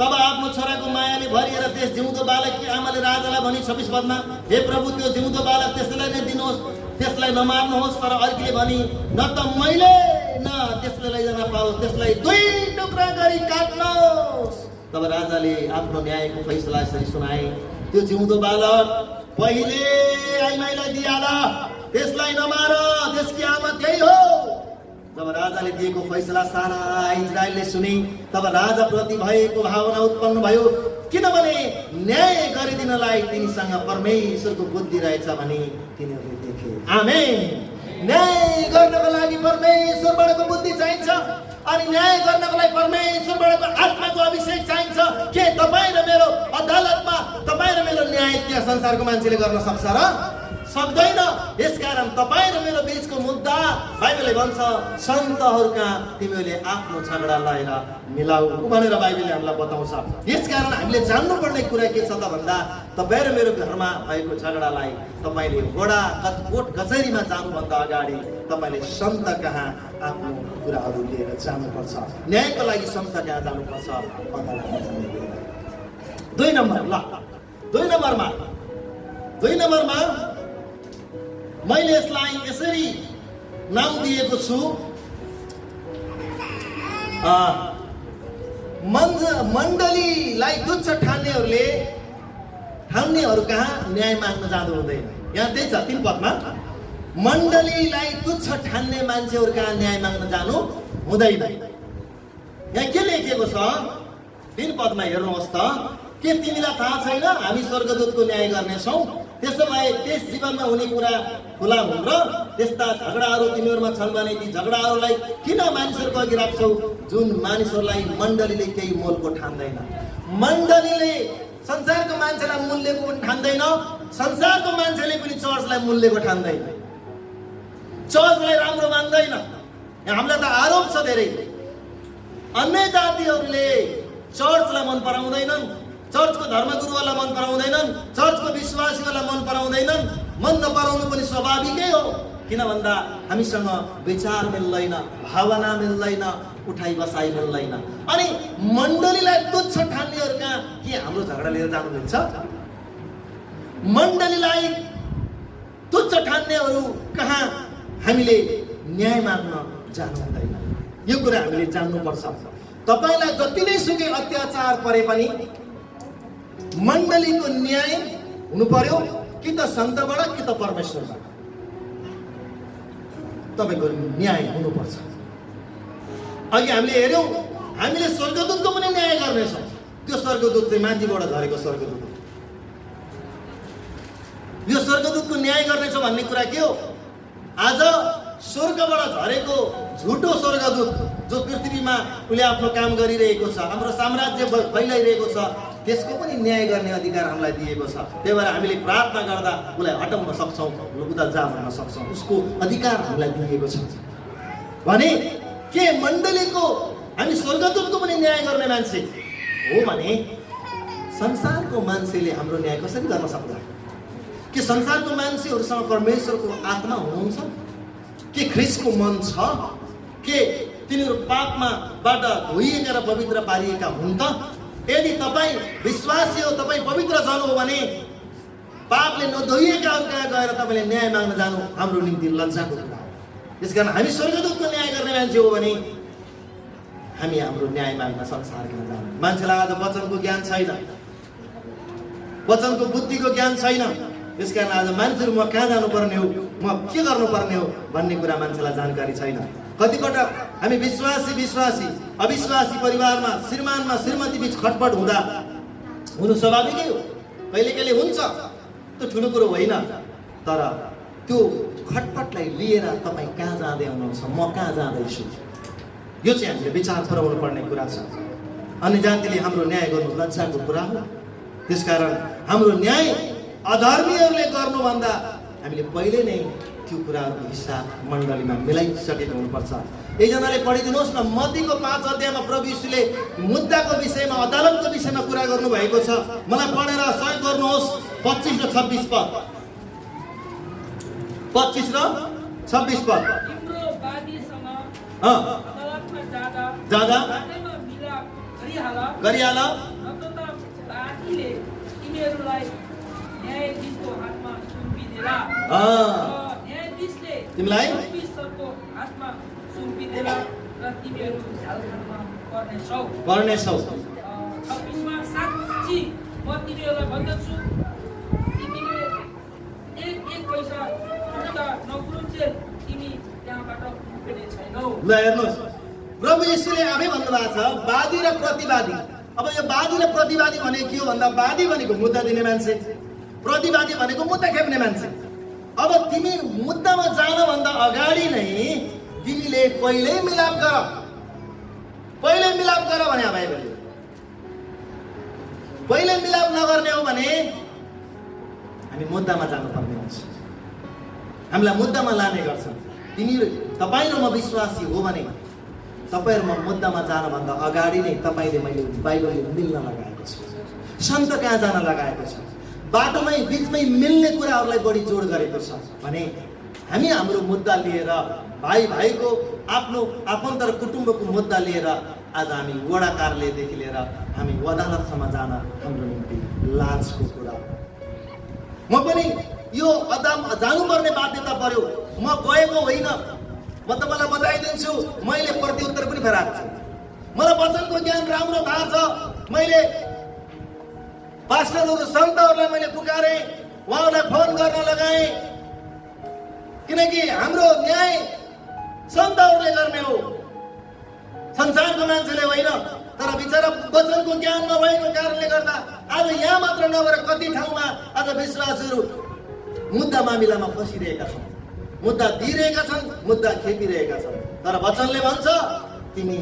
तब आफ्नो छोराको मायाले भरिएर त्यस जिउँदो बालककी आमाले राजालाई भनी 26 पदमा, हे प्रभु त्यो जिउँदो बालक त्यसलाई नै दिनुहोस्, त्यसलाई नमार्नुहोस्। तर अर्कीले भनी, न त मैले न त्यसले लैजान पाओस्, त्यसलाई 2 टुक्रा गरी काट्नुहोस्। तब राजाले आफ्नो न्यायको फैसला यसरी सुनाए, त्यो जिउँदो बालक पहिले आइमाईलाई दिइहाल, त्यसलाई नमार, त्यसकी आमा त्यही हो। जब राजाले दिएको फैसला सारा इजरायलले सुने, तब राजा प्रति भएको भावना उत्पन्न भयो, किनभने न्याय गरिदिनलाई तिनीसँग परमेश्वरको बुद्धि रहेछ भने तिनीहरूले देखे। आमेन। न्याय गर्नको लागि परमेश्वरबाटको बुद्धि चाहिन्छ, अनि न्याय गर्नको लागि परमेश्वरबाटको आत्माको अभिषेक चाहिन्छ। के तपाईँ र मेरो अदालतमा तपाईँ र मेरो न्याय त्यहाँ संसारको मान्छेले गर्न सक्छ र? सक्दैन। यसकारण तपाईँ र मेरो बीचको मुद्दा बाइबलले भन्छ सन्तहरूका तिमीहरूले आफ्नो झगडा लगाएर मिलाऊ भनेर बाइबलले हामीलाई बताउँछ। यसकारण हामीले जान्नुपर्ने कुरा के छ त भन्दा तपाईँ र मेरो घरमा भएको झगडालाई तपाईँले वडा कोर्ट कचहरीमा जानुभन्दा अगाडि तपाईँले सन्त कहाँ आफ्नो कुराहरू लिएर जानुपर्छ। न्यायको लागि सन्त कहाँ जानुपर्छ, अदालतमा जानुपर्छ। दुई नम्बरमा मैले यसलाई यसरी नाम दिएको छु, मण्डलीलाई तुच्छ ठान्नेहरू कहाँ न्याय माग्न जानु हुँदैन। यहाँ त्यही छ 3 पदमा, मण्डलीलाई तुच्छ ठान्ने मान्छेहरू कहाँ न्याय माग्न जानु हुँदैन। यहाँ के लेखिएको छ 3 पदमा हेर्नुहोस् त, के तिमीलाई थाहा छैन हामी स्वर्गदूतको न्याय गर्नेछौँ? त्यसो भए त्यस जीवनमा हुने कुरा खुला हुन् र त्यस्ता झगडाहरू तिमीहरूमा छन् भने ती झगडाहरूलाई किन मानिसहरूको अघि राख्छौ जुन मानिसहरूलाई मण्डलीले केही मोलको ठान्दैन। मण्डलीले संसारको मान्छेलाई मूल्यको पनि ठान्दैन, संसारको मान्छेले पनि चर्चलाई मूल्यको ठान्दैन, चर्चलाई राम्रो मान्दैन। हामीलाई त आरोप छ धेरै, अन्य जातिहरूले चर्चलाई मन पराउँदैनन्, चर्चको धर्मगुरुहरूलाई मन पराउँदैनन्, चर्चको विश्वासीहरूलाई मन पराउँदैनन्। मन नपराउनु पनि स्वाभाविकै हो, किन भन्दा हामीसँग विचार मिल्दैन, भावना मिल्दैन, उठाइ बसाइ मिल्दैन। अनि मण्डलीलाई तुच्छ ठान्नेहरू कहाँ के हाम्रो झगडा लिएर जानु मिल्छ? मण्डलीलाई तुच्छ ठान्नेहरू कहाँ हामीले न्याय माग्न जानु हुँदैन। यो कुरा हामीले जान्नुपर्छ। तपाईलाई जति नै सुकै अत्याचार परे पनि मण्डलीको न्याय हुनु पर्यो, कि त सन्तबाट कि त परमेश्वरबाट। तपाईको न्याय हुनुपर्छ। अघि हामीले हेर्यौं, हामीले स्वर्गदूतको पनि न्याय गर्नेछौँ। त्यो स्वर्गदूत चाहिँ माथिबाट झरेको स्वर्गदूत। यो स्वर्गदूतको न्याय गर्नेछौँ भन्ने कुरा के हो? आज स्वर्गबाट झरेको झुटो स्वर्गदूत जो पृथ्वीमा उसले आफ्नो काम गरिरहेको छ, हाम्रो साम्राज्य फैलाइरहेको छ, त्यसको पनि न्याय गर्ने अधिकार हामीलाई दिएको छ। त्यही भएर हामीले प्रार्थना गर्दा उसलाई हटाउन सक्छौँ, उता जा भन्न सक्छौँ, उसको अधिकार हामीलाई दिएको छ। भने के मण्डलीको हामी स्वर्गदूतको पनि न्याय गर्ने मान्छे हो भने संसारको मान्छेले हाम्रो न्याय कसरी गर्न सक्ला? के संसारको मान्छेहरूसँग परमेश्वरको आत्मा हुनुहुन्छ? के ख्रीष्टको मन छ? के तिनीहरू पापमाबाट धोइएका र पवित्र पारिएका हुन् त? यदि तपाईँ विश्वासी हो, तपाईँ पवित्र जन हो भने पापले नधोइएकाहरू कहाँ गएर तपाईँले न्याय माग्न जानु हाम्रो निम्ति लज्जाको कुरा हो। त्यसकारण हामी स्वर्गदूतको न्याय गर्ने मान्छे हो भने हामी हाम्रो न्याय माग्न संसार कहाँ जानु। मान्छेलाई आज वचनको ज्ञान छैन, वचनको बुद्धिको ज्ञान छैन। त्यसकारण आज मान्छेहरू म कहाँ जानुपर्ने हो, म के गर्नुपर्ने हो भन्ने कुरा मान्छेलाई जानकारी छैन। कतिपटक हामी विश्वासी अविश्वासी परिवारमा श्रीमानमा श्रीमती बीच खटपट हुनु स्वाभाविकै हो, कहिले कहिले हुन्छ, त्यो ठुलो कुरो होइन। तर त्यो खटपटलाई लिएर तपाईँ कहाँ जाँदै हुनुहुन्छ, म कहाँ जाँदैछु, यो चाहिँ हामीले विचार गराउनु पर्ने कुरा छ। अन्य जातिले हाम्रो न्याय गर्नु लज्जाको कुरा हो। त्यसकारण हाम्रो न्याय अधर्मीहरूले गर्नुभन्दा हामीले पहिले नै त्यो कुराहरूको हिसाब मण्डलीमा मिलाइसकेको हुनुपर्छ। एकजनाले पढिदिनुहोस् न, मत्तीको 5 अध्यायमा प्रभु यीशुले मुद्दाको विषयमा, अदालतको विषयमा कुरा गर्नुभएको छ। मलाई पढेर सहयोग गर्नुहोस्। 25 र 26 पद। 25 र 26 पद। जाँदा गरिहाल, तिमीलाई पर्नेछौ। 26 मा साँच्ची म तिमीहरूलाई भन्दछु, तिमीले एक पैसा चुक्ता नगरुन्जेल तिमी त्यहाँबाट उठ्ने छैनौ। ल हेर्नुहोस्, प्रभु यीशुले आफै भन्नुभएको छ वादी र प्रतिवादी। अब यो वादी र प्रतिवादी भनेको के हो भन्दा, वादी भनेको मुद्दा दिने मान्छे, प्रतिवादी भनेको मुद्दा खेप्ने मान्छे। अब तिमी मुद्दामा जानुभन्दा अगाडि नै तिमीले पहिल्यै मिलाप गर भने बाइबलले। पहिले मिलाप नगर्ने हो भने हामी मुद्दामा जानुपर्ने हुन्छ। हामीलाई मुद्दामा लाने गर्छन्। तपाईँ र म विश्वासी हो भने तपाईँ र म मुद्दामा जानभन्दा अगाडि नै तपाईँले मैले बाइबलले मिल्न लगाएको छु, सन्त कहाँ जान लगाएको छ, बाटोमै बिचमै मिल्ने कुराहरूलाई बढी जोड गरेको छ भने हामी हाम्रो मुद्दा लिएर भाइ भाइको आफ्नो आफन्त र कुटुम्बको मुद्दा लिएर आज हामी वडा कार्यालयदेखि लिएर हामी अदालतसम्म जान हाम्रो निम्ति लाजको कुरा। म पनि यो जानुपर्ने बाध्यता पर्यो, म गएको होइन। म तपाईँलाई बताइदिन्छु, मैले प्रत्युत्तर पनि फेराएको छु। मलाई वचनको ज्ञान राम्रो थाहा छ। मैले पास्टरहरू सन्तहरूलाई मैले पुकारेँ, उहाँहरूलाई फोन गर्न लगाएँ, किनकि हाम्रो न्याय सन्तहरूले गर्ने हो, संसारको मान्छेले होइन। तर बिचरा वचनको ज्ञान नभएको कारणले गर्दा आज यहाँ मात्र नभएर कति ठाउँमा आज विश्वासहरू मुद्दा मामिलामा फसिरहेका छन्, मुद्दा दिइरहेका छन्, मुद्दा खेपिरहेका छन्। तर वचनले भन्छ तिमी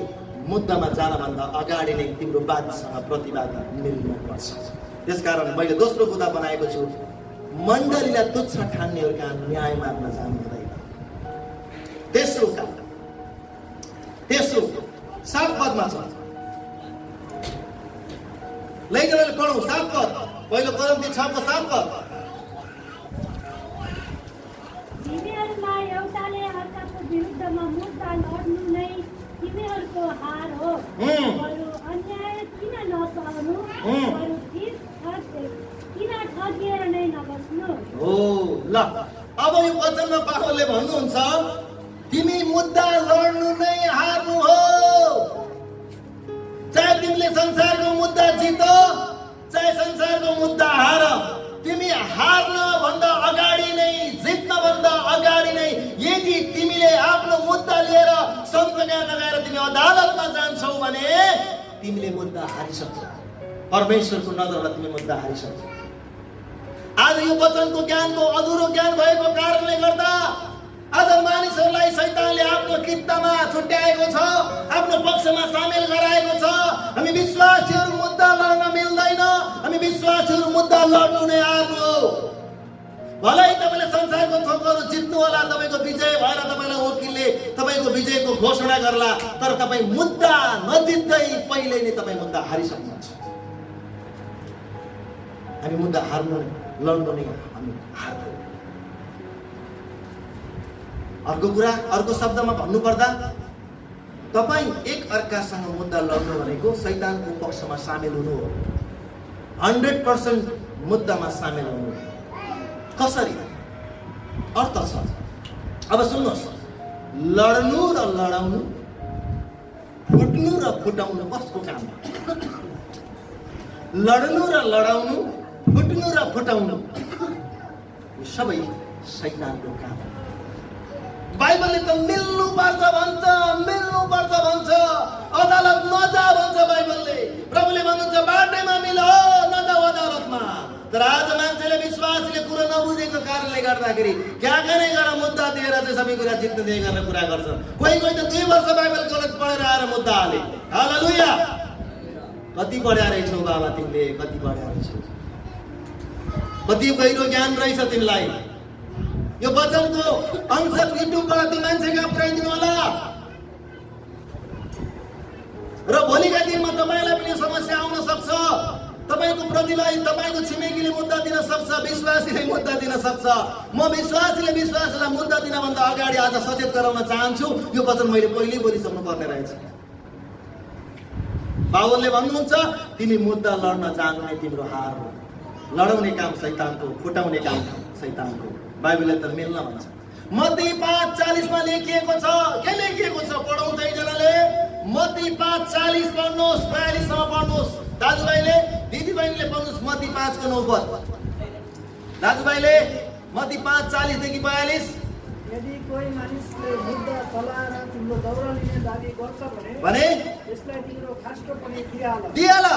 मुद्दामा जानभन्दा अगाडि नै तिम्रो वादीसँग प्रतिवादी मिल्नुपर्छ। त्यसकारण मैले दोस्रो बुदा बनाएको छु, मण्डलीलाई तुच्छ ठान्नेहरूका न्याय माग्न जानु हुँदैन। तेस्रो 7 पदमा छ, लैजाले पढौँ 7 पद, पहिलो कोरिन्थी 6 को 7 पद। तिमीहरूमा एउटाले अर्काको विरुद्धमा मुद्दा लड्नु नै तिमीहरूको हार हो। बरु अन्याय किन नसहनु, बरु किन ठगिएर नै नबस्नु। हो ल, अब यो वचनमा पावलले भन्नुहुन्छ तिमी मुद्दा लड्नु नै हार्नु हो। चाहे तिमीले संसारको मुद्दा जित, चाहे संसारको मुद्दा हार, तिमी हार्न भन्दा अगाडि नै, जित्न भन्दा अगाडि नै यदि तिमीले आफ्नो मुद्दा लिएर सन्तमा लगाएर तिमी अदालतमा जान्छौ भने तिमीले मुद्दा हारिसक्छौ। परमेश्वरको नजरमा तिमी मुद्दा हारिसक्छौ। आज यो वचनको ज्ञानको अधुरो ज्ञान भएको कारणले गर्दा आज मानिसहरूलाई शैतानले आफ्नो कित्तामा छुट्याएको छ, आफ्नो पक्षमा सामेल गराएको छ। हामी विश्वासीहरू मुद्दा लड्न मिल्दैन, हामी विश्वासीहरू मुद्दा लड्नु नै हार्नु हो। भलै तपाईँले संसारको थोकहरू जित्नु होला, तपाईँको विजय भएर तपाईँलाई वकिलले तपाईँको विजयको घोषणा गर्ला, तर तपाईँ मुद्दा नजित्दै पहिले नै तपाईँ मुद्दा हारिसक्नुहुन्छ। हामी मुद्दा हार्नु नै, लड्नु नै हामी हार्नु। अर्को कुरा, अर्को शब्दमा भन्नुपर्दा तपाईँ एक अर्कासँग मुद्दा लड्नु भनेको शैतानको पक्षमा सामेल हुनु हो, 100% मुद्दामा सामेल हुनु। कसरी अर्थ छ? अब सुन्नुहोस्, लड्नु र लडाउनु, फुट्नु र फुटाउनु कसको काम हो? लड्नु र लडाउनु, फुट्नु र फुटाउनु यो सबै शैतानको काम हो। बाइबलले त मिल्नुपर्छ भन्छ, मिल्नुपर्छ भन्छ, अदालत नजा भन्छ बाइबलले। प्रभुले भन्नुहुन्छ बाटैमा मिल, नजाऊ अदालतमा। तर आज मान्छेले विश्वासीले कुरो नबुझेको कारणले गर्दाखेरि क्या गर्ने गरेर मुद्दा दिएर चाहिँ सबै कुरा जित्न दिए गरेर कुरा गर्छ। कोही त 2 वर्ष बाइबल कलेज पढेर आएर मुद्दा हाले। हालेलुया। कति पढ्या रहेछौ बाबा तिमीले, कति पढ्या रहेछौ, कति गहिरो ज्ञान रहेछ तिमीलाई। यो वचनको अंश युट्युबबाट ती मान्छे कहाँ पुर्याइदिनु होला। र भोलिका दिनमा तपाईँलाई पनि समस्या आउन सक्छ। तपाईँको प्रतिलाई तपाईँको छिमेकीले मुद्दा दिन सक्छ, विश्वासीले मुद्दा दिन सक्छ। म विश्वासीलाई मुद्दा दिनभन्दा अगाडि आज सचेत गराउन चाहन्छु, यो वचन मैले पहिल्यै बोलिसक्नु पर्ने रहेछ। पावलले भन्नुहुन्छ तिमी मुद्दा लड्न जानु नै तिम्रो हार हो। लडाउने काम शैतानको, फुटाउने काम शैतानको। बाइबलले त मिल्न भन्छ। मत्ती 5:40 मा लेखिएको छ। के लेखिएको छ पढौँ त एकजनाले? मत्ती 5:40 पढ्नुहोस्, 42 सम्म पढ्नुहोस्। दाजुभाइले, दिदीबहिनीले पढ्नुहोस् मत्ती 5 को 9 पद। दाजुभाइले मत्ती 5:40 देखि 42। यदि कोही मानिसले मुद्दा चलाएर तिम्रो दौरा लिने दाबी गर्छ भने त्यसलाई तिम्रो खास्टो पनि दिइहाल।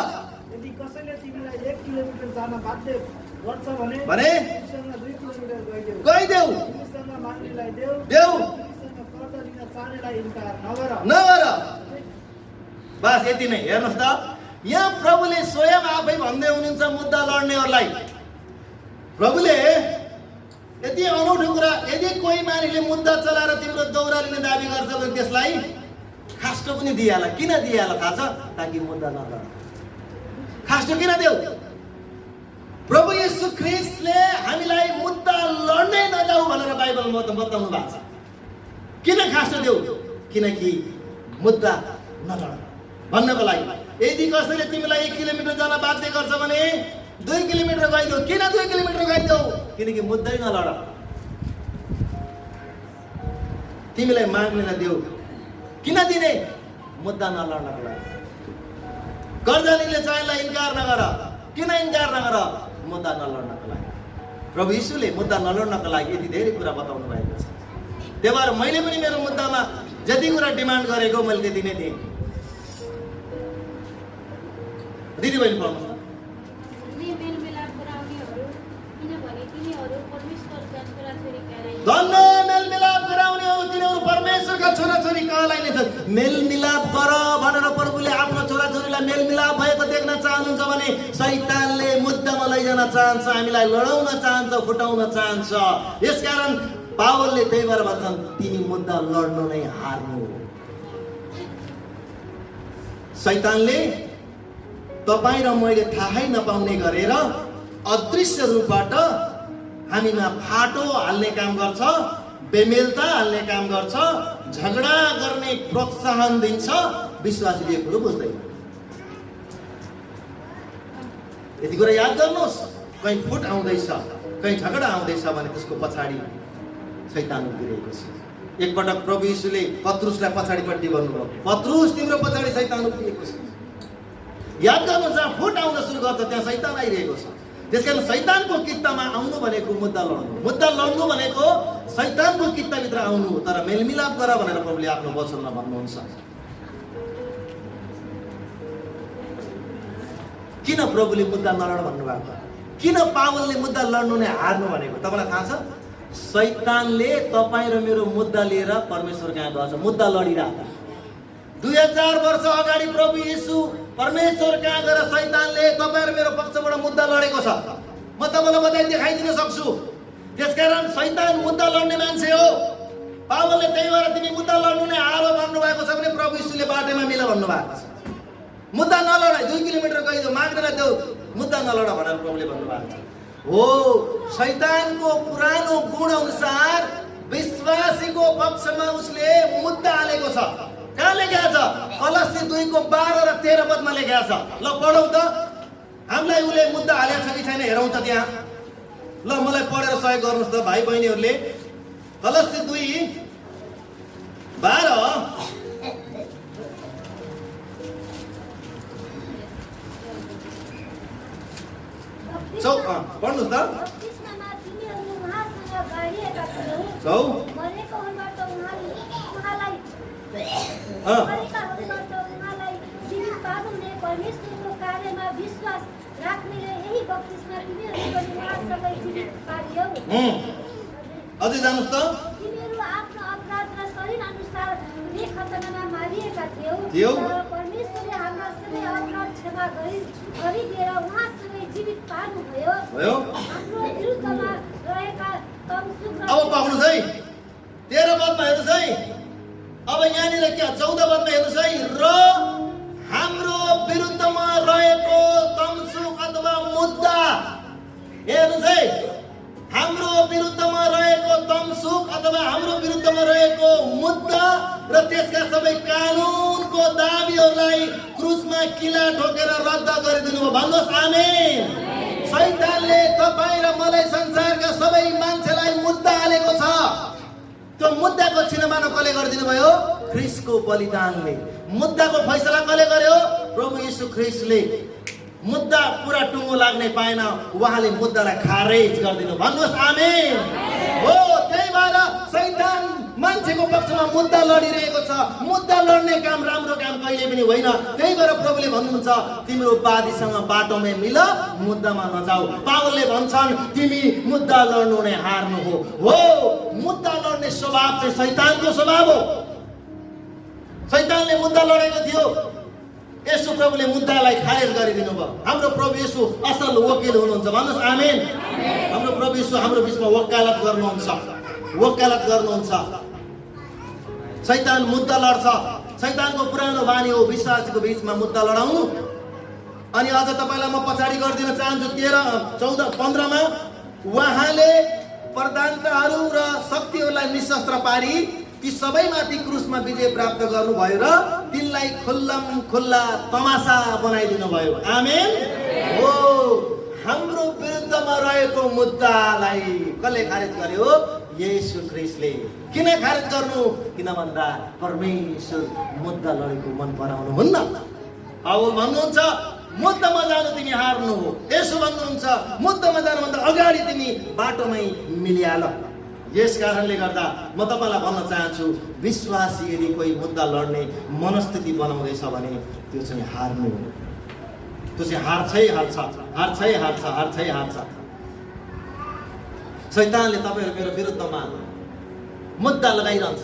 यदि कसैले तिमीलाई 1 किलोमिटर जान बाध्य गर्छ भने तिमीसँग 2 किलोमिटर गइदेऊ। तिमीसँग माग्नेलाई देऊ, तिमीसँग कर्जा लिन चाहनेलाई इन्कार नगर। बस यति नै। हेर्नुहोस् त, यहाँ प्रभुले स्वयं आफै भन्दै हुनुहुन्छ मुद्दा लड्नेहरूलाई। प्रभुले यति अनौठो कुरा, यदि कोही मानिसले मुद्दा चलाएर तिम्रो दौरा लिने दाबी गर्छ भने त्यसलाई खास्टो पनि दिइहाल। किन दिइहाल थाहा छ? ताकि मुद्दा नलड। खास्टो किन देऊ? प्रभु येशू ख्रीष्टले हामीलाई मुद्दा लड्नै नजाऊ भनेर बाइबलमा बताउनु भएको छ। किन खास्टो देऊ? किनकि मुद्दा नलड भन्नको लागि। यदि कसैले तिमीलाई 1 किलोमिटर जान बाध्य गर्छ भने 2 किलोमिटर गइदेऊ। किन 2 किलोमिटर गइदेऊ? किनकि मुद्दै नलड। तिमीलाई माग्ने नदेऊ। किन दिने? मुद्दा नलड्नको लागि। कर्जा लिने चाहेलाई इन्कार नगर। किन इन्कार नगर? मुद्दा नलड्नको लागि। प्रभु यीशुले मुद्दा नलड्नको लागि यति धेरै कुरा बताउनु भएको छ। त्यही भएर मैले पनि मेरो मुद्दामा जति कुरा डिमान्ड गरेको मैले त्यति नै दिएँ। दिदीबहिनी पढ्नुहोस् न। धन्य मेलमिलाप गराउनेहरू तिनीहरू परमेश्वरका छोराछोरी कहलाइनेछ। मेलमिलाप गर भनेर प्रभुले आफ्नो छोराछोरीलाई मेलमिलाप भएको देख्न चाहनुहुन्छ भने शैतानले मुद्दामा लैजान चाहन्छ, हामीलाई लडाउन चाहन्छ, फुटाउन चाहन्छ। यसकारण पावलले त्यही भएर भन्छन् तिमी मुद्दा लड्नु नै हार्नु। शैतानले तपाईँ र मैले थाहै नपाउने गरेर अदृश्य रूपबाट हामीमा फाटो हाल्ने काम गर्छ, बेमेलता हाल्ने काम गर्छ, झगडा गर्ने प्रोत्साहन दिन्छ। विश्वासीले कुरो बुझ्दैन। यति कुरा याद गर्नुहोस्, कहीँ फुट आउँदैछ, कहीँ झगडा आउँदैछ भने त्यसको पछाडि शैतान उभिरहेको छ। एकपटक प्रभु यीशुले पत्रुसलाई पछाडिपट्टि भन्नुभयो, पत्रुस तिम्रो पछाडि शैतान उभिएको छ। याद गर्नुहोस्, जहाँ फुट आउन सुरु गर्छ त्यहाँ शैतान आइरहेको छ। त्यसकारण शैतानको कित्तामा आउनु भनेको मुद्दा लड्नु। मुद्दा लड्नु भनेको शैतानको कित्ताभित्र आउनु। तर मेलमिलाप गर भनेर प्रभुले आफ्नो वचनमा भन्नुहुन्छ। किन प्रभुले मुद्दा नलड भन्नुभएको? किन पावलले मुद्दा लड्नु नै हार्नु भनेको? तपाईँलाई थाहा छ? शैतानले तपाईँ र मेरो मुद्दा लिएर परमेश्वर कहाँ गएछ, मुद्दा लडिरहेको। 2000 वर्ष अगाडि प्रभु येशू परमेश्वर कहाँ गएर शैतानले तपाईँ र मेरो पक्षबाट मुद्दा लडेको छ। म तपाईँलाई बताइ देखाइदिन सक्छु। त्यसकारण शैतान मुद्दा लड्ने मान्छे हो। पावलले त्यही भएर तिमी मुद्दा लड्नु नै हार भन्नुभएको छ भने प्रभु येशूले बाटोमा मिल भन्नुभएको छ। मुद्दा नलड, 2 किलोमिटर गइदेऊ, माग्दैन देऊ, मुद्दा नलड भनेर प्रभुले भन्नुभएको छ। हो, शैतानको पुरानो गुण अनुसार विश्वासीको पक्षमा उसले मुद्दा हालेको छ। कहाँ लेखेको छ? कलस्सी 2:12 र 13 पदमा लेखेको छ। ल पढौँ त। हामीलाई उसले मुद्दा हालेको छ कि छैन हेरौँ त त्यहाँ। ल मलाई पढेर सहयोग गर्नुहोस् त भाइ बहिनीहरूले। कलस्सी 2:12 पढ्नुहोस् त। अझै जानुहोस् त। तिमीहरू आफ्नो अपराध र शरीर अनुसार खतनामा मारिएका थियौ। परमेश्वरले हाम्रा सबै अपराध क्षमा गरिदिएर उहाँसँगै जीवित पार्नुभयो। हाम्रो विरुद्धमा रहेका तमसुक। अब पाउनुहोस् है, 13 पदमा हेर्नुहोस् है। अब यहाँनिर के 14 पदमा हेर्नुहोस् है। र हाम्रो विरुद्धमा रहेको तमसुक अथवा मुद्दा हेर्नुहोस् है। हाम्रो विरुद्धमा रहेको तमसुक अथवा हाम्रो विरुद्धमा रहेको मुद्दा र त्यसका सबै कानुनको दाबीहरूलाई क्रुसमा किला ठोकेर रद्द गरिदिनु भयो। भन्नुहोस् आमेन। शैतानले तपाईँ र मलाई संसारका सबै मान्छेलाई मुद्दा हालेको छ। त्यो मुद्दाको छिनमानो कसले गरिदिनु भयो? ख्रीष्टको बलिदानले। मुद्दाको फैसला कसले गर्यो? प्रभु येशू ख्रीष्टले। मुद्दा पुरा टुङ्गो लाग्ने पाएन, उहाँले मुद्दालाई खारेज गरिदिनु। भन्नुहोस् आमेन। हो, त्यही भएर शैतान मान्छेको पक्षमा मुद्दा लडिरहेको छ। मुद्दा लड्ने काम राम्रो काम कहिले पनि होइन। त्यही भएर प्रभुले भन्नुहुन्छ तिम्रो वादीसँग बाटोमै मिल, मुद्दामा नजाऊ। पावलले भन्छन् तिमी मुद्दा लड्नु नै हार्नु हो। हो, मुद्दा लड्ने स्वभाव चाहिँ शैतानको स्वभाव हो। शैतानले मुद्दा लडेको थियो, यसो प्रभुले मुद्दालाई खारेज गरिदिनु भयो। हाम्रो प्रभु येशू असल वकिल हुनुहुन्छ। भन्नुहोस् आमेन। हाम्रो प्रभु यीशु हाम्रो बिचमा वकालत गर्नुहुन्छ, वकालत गर्नुहुन्छ। शैतान मुद्दा लड्छ, शैतानको पुरानो बानी हो विश्वासीको बिचमा मुद्दा लडाउनु। अनि अझ तपाईलाई म पछाडि गरिदिन चाहन्छु 13:14-15 मा उहाँले प्रधानताहरू र शक्तिहरूलाई निशस्त्र पारी ती सबैमाथि क्रुसमा विजय प्राप्त गर्नुभयो र तिनलाई खुल्लम खुल्ला तमासा बनाइदिनु भयो। आमेन। हो, हाम्रो विरुद्धमा रहेको मुद्दालाई कसले खारेज गर्यो? येशू ख्रीष्टले। किन खारेज गर्नु? किन भन्दा परमेश्वर मुद्दा लडेको मन पराउनु हुन्न। पावल भन्नुहुन्छ मुद्दामा जानु तिमी हार्नु हो। यसो भन्नुहुन्छ मुद्दामा जानुभन्दा अगाडि तिमी बाटोमै मिलिहाल। यस कारणले गर्दा म तपाईलाई भन्न चाहन्छु, विश्वासी यदि कोही मुद्दा लड्ने मनस्थिति बनाउँदैछ भने त्यो चाहिँ हार्नु हो। त्यो चाहिँ हार्छै हार्छ, हार्छै हार्छ, हार्छै हार्छ। शैतानले तपाईहरु मेरो विरुद्धमा मुद्दा लगाइरहन्छ।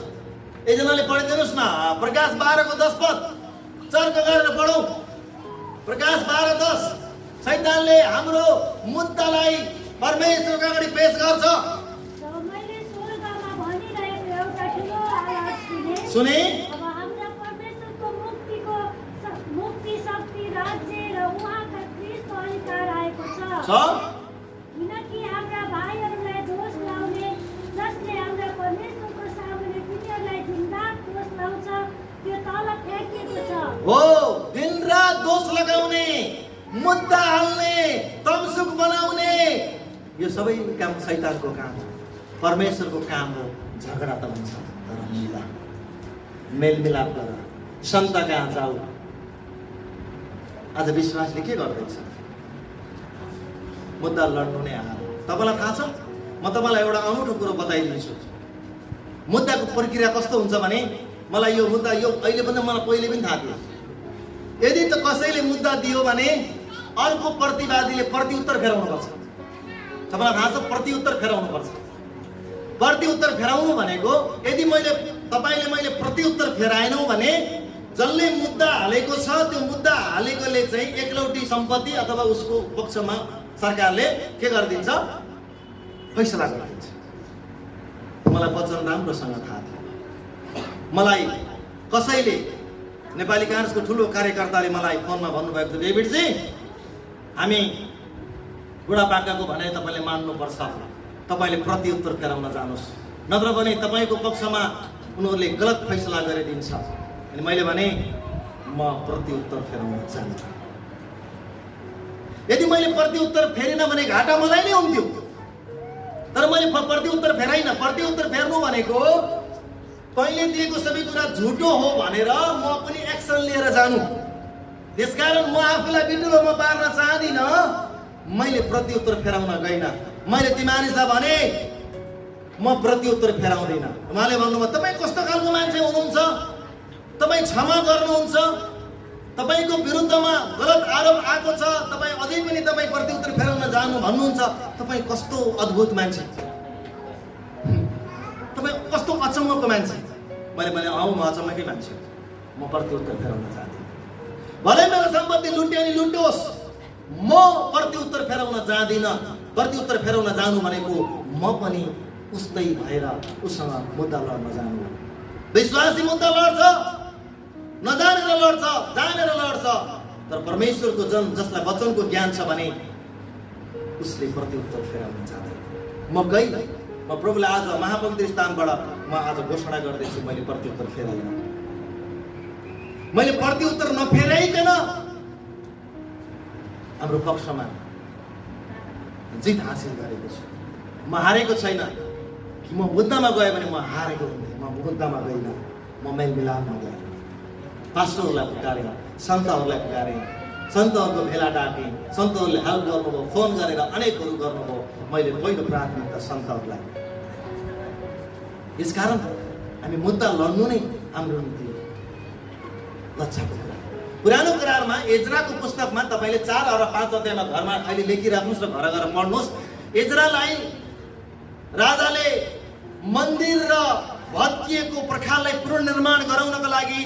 एकजनाले पढिदिनुस् न प्रकाश 12:10 पद, चर्क गरेर पढौँ। प्रकाश 12:10। शैतानले हाम्रो मुद्दालाई परमेश्वरको अगाडि पेश गर्छ। सुने? अब हाम्रा परमेश्वरको मुक्ति शक्ति राज्य र उहाँका ख्रीष्टको अधिकार आएको छ। किनकि हाम्रा भाइहरूलाई दोष लाउने, जसले हाम्रा परमेश्वरको सामुन्ने तिनीहरूलाई दिनरात दोष लाउँछ, त्यो तल फ्याँकिएको छ। हो, दिनरात दोष लगाउने, मुद्दा हाल्ने, तमसुक बनाउने, यो सबै काम शैतानको काम हो। परमेश्वरको काम हो झगडा त हुन्छ तर मिला, मेलमिलाप गर, सन्त कहाँ जाऊ। आज विश्वासले के गर्दैछ? मुद्दा लड्नु नै हार। तपाईँलाई थाहा छ, म तपाईँलाई एउटा अनौठो कुरो बताइदिन्छु। मुद्दाको प्रक्रिया कस्तो हुन्छ भने, मलाई यो मुद्दा यो अहिले पनि मलाई पहिले पनि थाहा थियो। यदि त कसैले मुद्दा दियो भने अर्को प्रतिवादीले प्रत्युत्तर फेराउनुपर्छ। तपाईँलाई थाहा छ, प्रत्युत्तर फेराउनुपर्छ। प्रत्युत्तर फेराउनु भनेको, यदि मैले प्रत्युत्तर फेराएनौँ भने जसले मुद्दा हालेको छ त्यो मुद्दा हालेकोले चाहिँ एकलौटी सम्पत्ति अथवा उसको पक्षमा सरकारले के गरिदिन्छ? फैसला गरिदिन्छ। मलाई वचन राम्रोसँग थाहा थियो। मलाई कसैले नेपाली काङ्ग्रेसको ठुलो कार्यकर्ताले मलाई फोनमा भन्नुभएको थियो, डेभिडजी हामी बुढापाकाको भनाइ तपाईँले मान्नुपर्छ, तपाईँले प्रत्युत्तर फेराउन जानुहोस्, नत्र भने तपाईँको पक्षमा उनीहरूले गलत फैसला गरिदिन्छ। अनि मैले भने म प्रत्युत्तर फेराउन चाहन्छु। यदि मैले प्रत्युत्तर फेरिन भने घाटा मलाई नै हुन्थ्यो, तर मैले प्रत्युत्तर फेराइन। प्रत्युत्तर फेर्नु भनेको तैँले दिएको सबै कुरा झुटो हो भनेर म पनि एक्सन लिएर जानु। त्यसकारण म आफूलाई बिटुलोमा पार्न चाहदिन। मैले प्रत्युत्तर फेराउन गइन। मैले ती मानिसलाई भने म प्रत्युत्तर फेराउँदिन। उहाँले भन्नुभयो, तपाईँ कस्तो खालको मान्छे हुनुहुन्छ? तपाईँ क्षमा गर्नुहुन्छ? तपाईँको विरुद्धमा गलत आरोप आएको छ, तपाईँ अझै पनि तपाईँ प्रत्युत्तर फेराउन जानु भन्नुहुन्छ? तपाईँ कस्तो अद्भुत मान्छे, तपाईँ कस्तो अचम्मको मान्छे। मैले भने म अचम्मकै मान्छे, म प्रत्युत्तर फेराउन चाहदिनँ। भलै मेरो सम्पत्ति लुट्यो अनि लुटोस्, म प्रत्युत्तर फेराउन जाँदिनँ। प्रत्युत्तर फेराउन जानु भनेको म पनि उस्तै भएर उसँग मुद्दा लड्न जानु। विश्वासी मुद्दा लड्छ, नजानेर लड्छ, जानेर लड्छ। तर परमेश्वरको जसलाई वचनको ज्ञान छ भने उसले प्रत्युत्तर फेराउन जाँदैन। म प्रभुलाई आज महापवित्र स्थानबाट म आज घोषणा गर्दैछु, मैले प्रत्युत्तर फेराइन। मैले प्रत्युत्तर नफेराइकन हाम्रो पक्षमा जित हासिल गरेको छु। म हारेको छैन कि म मुद्दामा गएँ भने म हारेको हुन्थेँ। म मुद्दामा गइनँ, म मेलमिलापमा गएँ। पास्टरहरूलाई पुकारेँ, सन्तहरूलाई पुकारेँ, सन्तहरूको भेला डाकेँ, सन्तहरूले हेल्प गर्नुभयो, फोन गरेर अनेकहरू गर्नुभयो। मैले पहिलो प्राथमिकता सन्तहरूलाई। यसकारण हामी मुद्दा लड्नु नै हाम्रो निम्ति लज्जाको कुरा। पुरानो करारमा एजराको पुस्तकमा तपाईँले 4 र 5 अध्यायमा घरमा अहिले लेखिराख्नुहोस् र घर गएर पढ्नुहोस्। एजरालाई राजाले मन्दिर र भत्किएको पर्खाललाई पुनर्निर्माण गराउनको लागि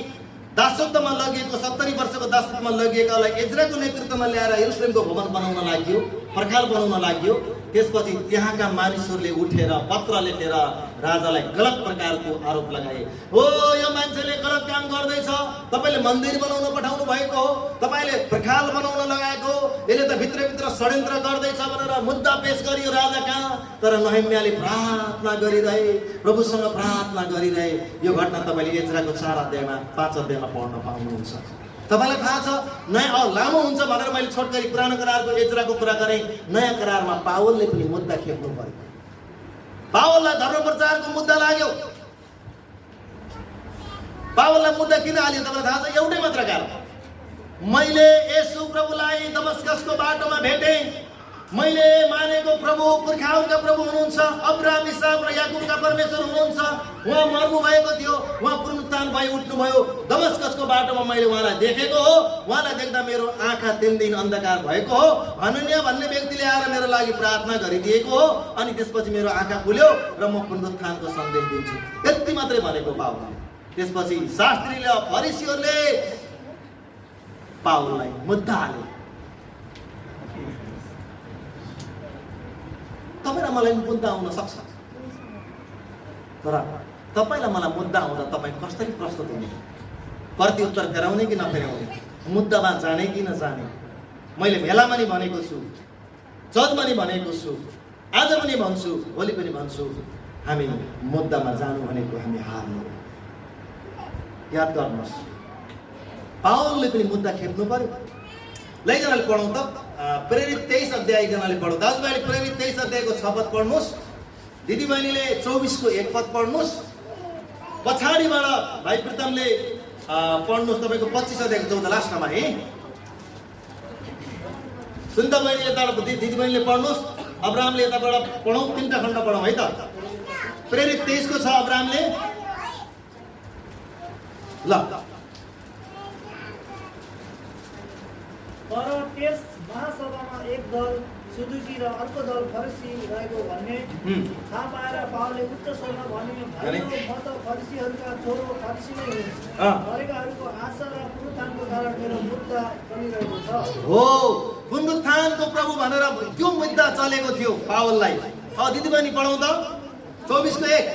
दासत्वमा लगिएको 70 वर्षको दासत्वमा लगिएकालाई एजराको नेतृत्वमा ल्याएर यरुशलेमको भवन बनाउन लाग्यो, पर्खाल बनाउन लाग्यो। त्यसपछि त्यहाँका मानिसहरूले उठेर पत्र लेखेर राजालाई गलत प्रकारको आरोप लगाए। हो, यो मान्छेले गलत काम गर्दैछ, तपाईँले मन्दिर बनाउन पठाउनु भएको हो, तपाईँले पर्खाल बनाउन लगाएको हो, यसले त भित्रभित्र षड्यन्त्र गर्दैछ भनेर मुद्दा पेश गरियो राजा कहाँ। तर नहम्याले प्रार्थना गरिरहे, प्रभुसँग प्रार्थना गरिरहे। यो घटना तपाईँले एज्राको 4 अध्यायमा 5 अध्यायमा पढ्न पाउनुहुन्छ। तपाईँलाई थाहा छ, नयाँ लामो हुन्छ भनेर मैले छोटकरी पुरानो करारको एज्राको कुरा गरेँ। नयाँ करारमा पावलले पनि मुद्दा खेप्नु पर्यो। पावललाई धर्मप्रचारको मुद्दा लाग्यो। पावललाई मुद्दा किन हाल्यो तपाईँलाई थाहा छ? एउटै मात्र कारण, मैले येशू प्रभुलाई दमस्कसको बाटोमा भेटेँ, मैले मानेको प्रभु पुर्खाहरूका प्रभु हुनुहुन्छ, अब्राहम इसाक र याकुबका परमेश्वर हुनुहुन्छ। उहाँ मर्नु भएको थियो, उहाँ पुनरुत्थान भई उठ्नुभयो। दमस्कसको बाटोमा मैले उहाँलाई देखेको हो। उहाँलाई देख्दा मेरो आँखा 3 दिन अन्धकार भएको हो। हनन्या भन्ने व्यक्तिले आएर मेरो लागि प्रार्थना गरिदिएको हो, अनि त्यसपछि मेरो आँखा खुल्यो र म पुनरुत्थानको सन्देश दिन्छु। यति मात्रै भनेको पावलले। त्यसपछि शास्त्रीले फरिसीहरूले पावललाई मुद्दा हाले। तपाईँलाई मलाई मुद्दा आउन सक्छ, तर तपाईँलाई मलाई मुद्दा आउँदा तपाईँ कसरी प्रस्तुत हुने? प्रत्युत्तर फेराउने कि नफेराउने? मुद्दामा जाने कि नजाने? मैले भेलामा नि भनेको छु, चर्चमा नि भनेको छु, आज पनि भन्छु, भोलि पनि भन्छु, हामी मुद्दामा जानु भनेको हामी हार्नु। याद गर्नुहोस्, पावलले पनि मुद्दा खेप्नु पर्यो। लैजनाले पढौँ त, प्रेरित 23 अध्याय एकजनाले पढौँ। दाजुभाइले प्रेरित 23 अध्यायको 6 पद पढ्नुहोस्, दिदीबहिनीले 24 को 1 पद पढ्नुहोस्, पछाडिबाट भाइ प्रीतमले पढ्नुहोस् तपाईँको 25 अध्यायको 14 लास्टमा है। सुनिता बहिनीले यताबाट दिदीबहिनीले पढ्नुहोस्, अब्राहमले यताबाट पढौँ, 3टा खण्ड पढौँ है त। प्रेरित 23 को 6 अब्राहमले ल। तर त्यस महासभामा एक दल सदुकी र अर्को दल फरिसी रहेको भन्ने थाहा पाएर पावलले उच्च स्वरमा भन्यो, भाइयो, म त फरिसीहरूका छोरो फरिसी नै हुँ। मरेकाहरूको आशा र पुनरुत्थानको कारण मेरो मुद्दा चलिरहेको छ। हो, पुनरुत्थानको प्रभु भनेर त्यो मुद्दा चलेको थियो पावललाई। दिदीबहिनी पढौँ त 24 को 1।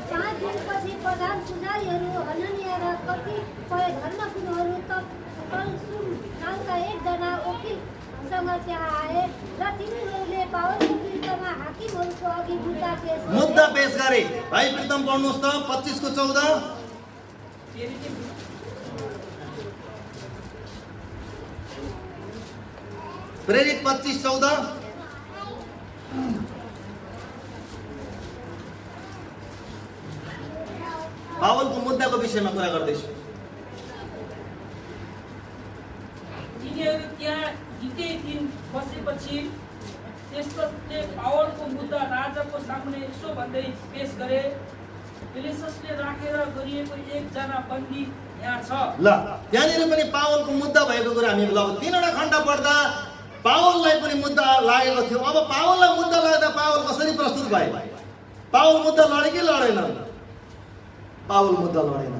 5 दिनपछि प्रधान पुजारीहरू हनन्या र कतिपय धर्मगुरुहरू तर्सुस नामका एकजना वकिलसँग त्यहाँ आए र तिनीहरूले पावलको विरुद्धमा हाकिमहरूको अघि मुद्दा पेश गरे। भाइ प्रीतम पढ्नुहोस् त 25 को 14। प्रेरित 25:14। पावलको मुद्दाको विषयमा कुरा गर्दैछु। तिनीहरू त्यहाँ निकै दिन बसेपछि फेस्तसले पावलको मुद्दा राजाको सामुन्ने यसो भन्दै पेश गरे, फेलिक्सले राखेर गरिएको एकजना बन्दी यहाँ छ। ल, त्यहाँनिर पनि पावलको मुद्दा भएको कुरा हामी ल 3वटा खण्ड पढ्दा पावललाई पनि मुद्दा लागेको थियो। अब पावललाई मुद्दा लाग्दा पावल कसरी प्रस्तुत भए? पावल मुद्दा लडे कि लडेन? पावल मुद्दा लडेन।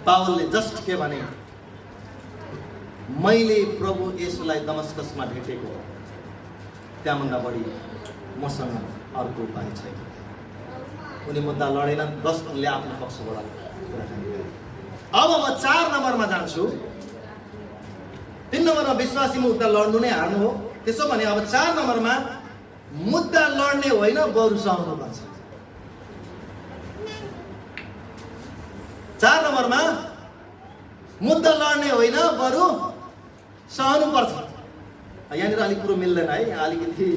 पावलले जस्ट के भने, मैले प्रभु येशूलाई दमस्कसमा भेटेको, त्यहाँभन्दा बढी मसँग अर्को उपाय छैन। उनी मुद्दा लडेनन्, बस उनले आफ्नो पक्षबाट कुराकानी गरे। अब म 4 नम्बरमा जान्छु। 3 नम्बरमा विश्वासी मुद्दा लड्नु नै हार्नु हो। त्यसो भने अब 4 नम्बरमा मुद्दा लड्ने होइन, बरु सहनु पर्छ। 4 नम्बरमा मुद्दा लड्ने होइन, बरु सहनु पर्छ। यहाँनिर अलिक कुरो मिल्दैन है, अलिकति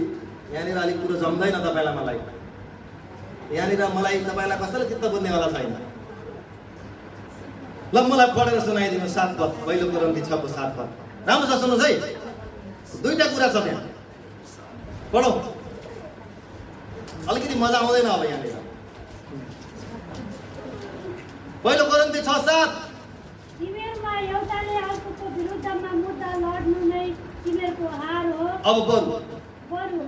यहाँनिर अलिक कुरो जम्दैन तपाईँलाई मलाई। यहाँनिर मलाई तपाईँलाई कसैले चित्त बुझ्नेवाला छैन। ल, मलाई पढेर सुनाइदिनु 7 पद, पहिलो कोरिन्थी 6 को 7 पद। राम्रो छ, सुन्नुहोस् है, 2टा कुरा छ त्यहाँ, पढौँ। अलिकति मजा आउँदैन अब यहाँनिर। पहिलो कोरिन्थी 6:7। तिमीहरूमा एउटाले अर्कोको विरुद्धमा मुद्दा लड्नु नै तिमीहरूको हार हो। अब बरु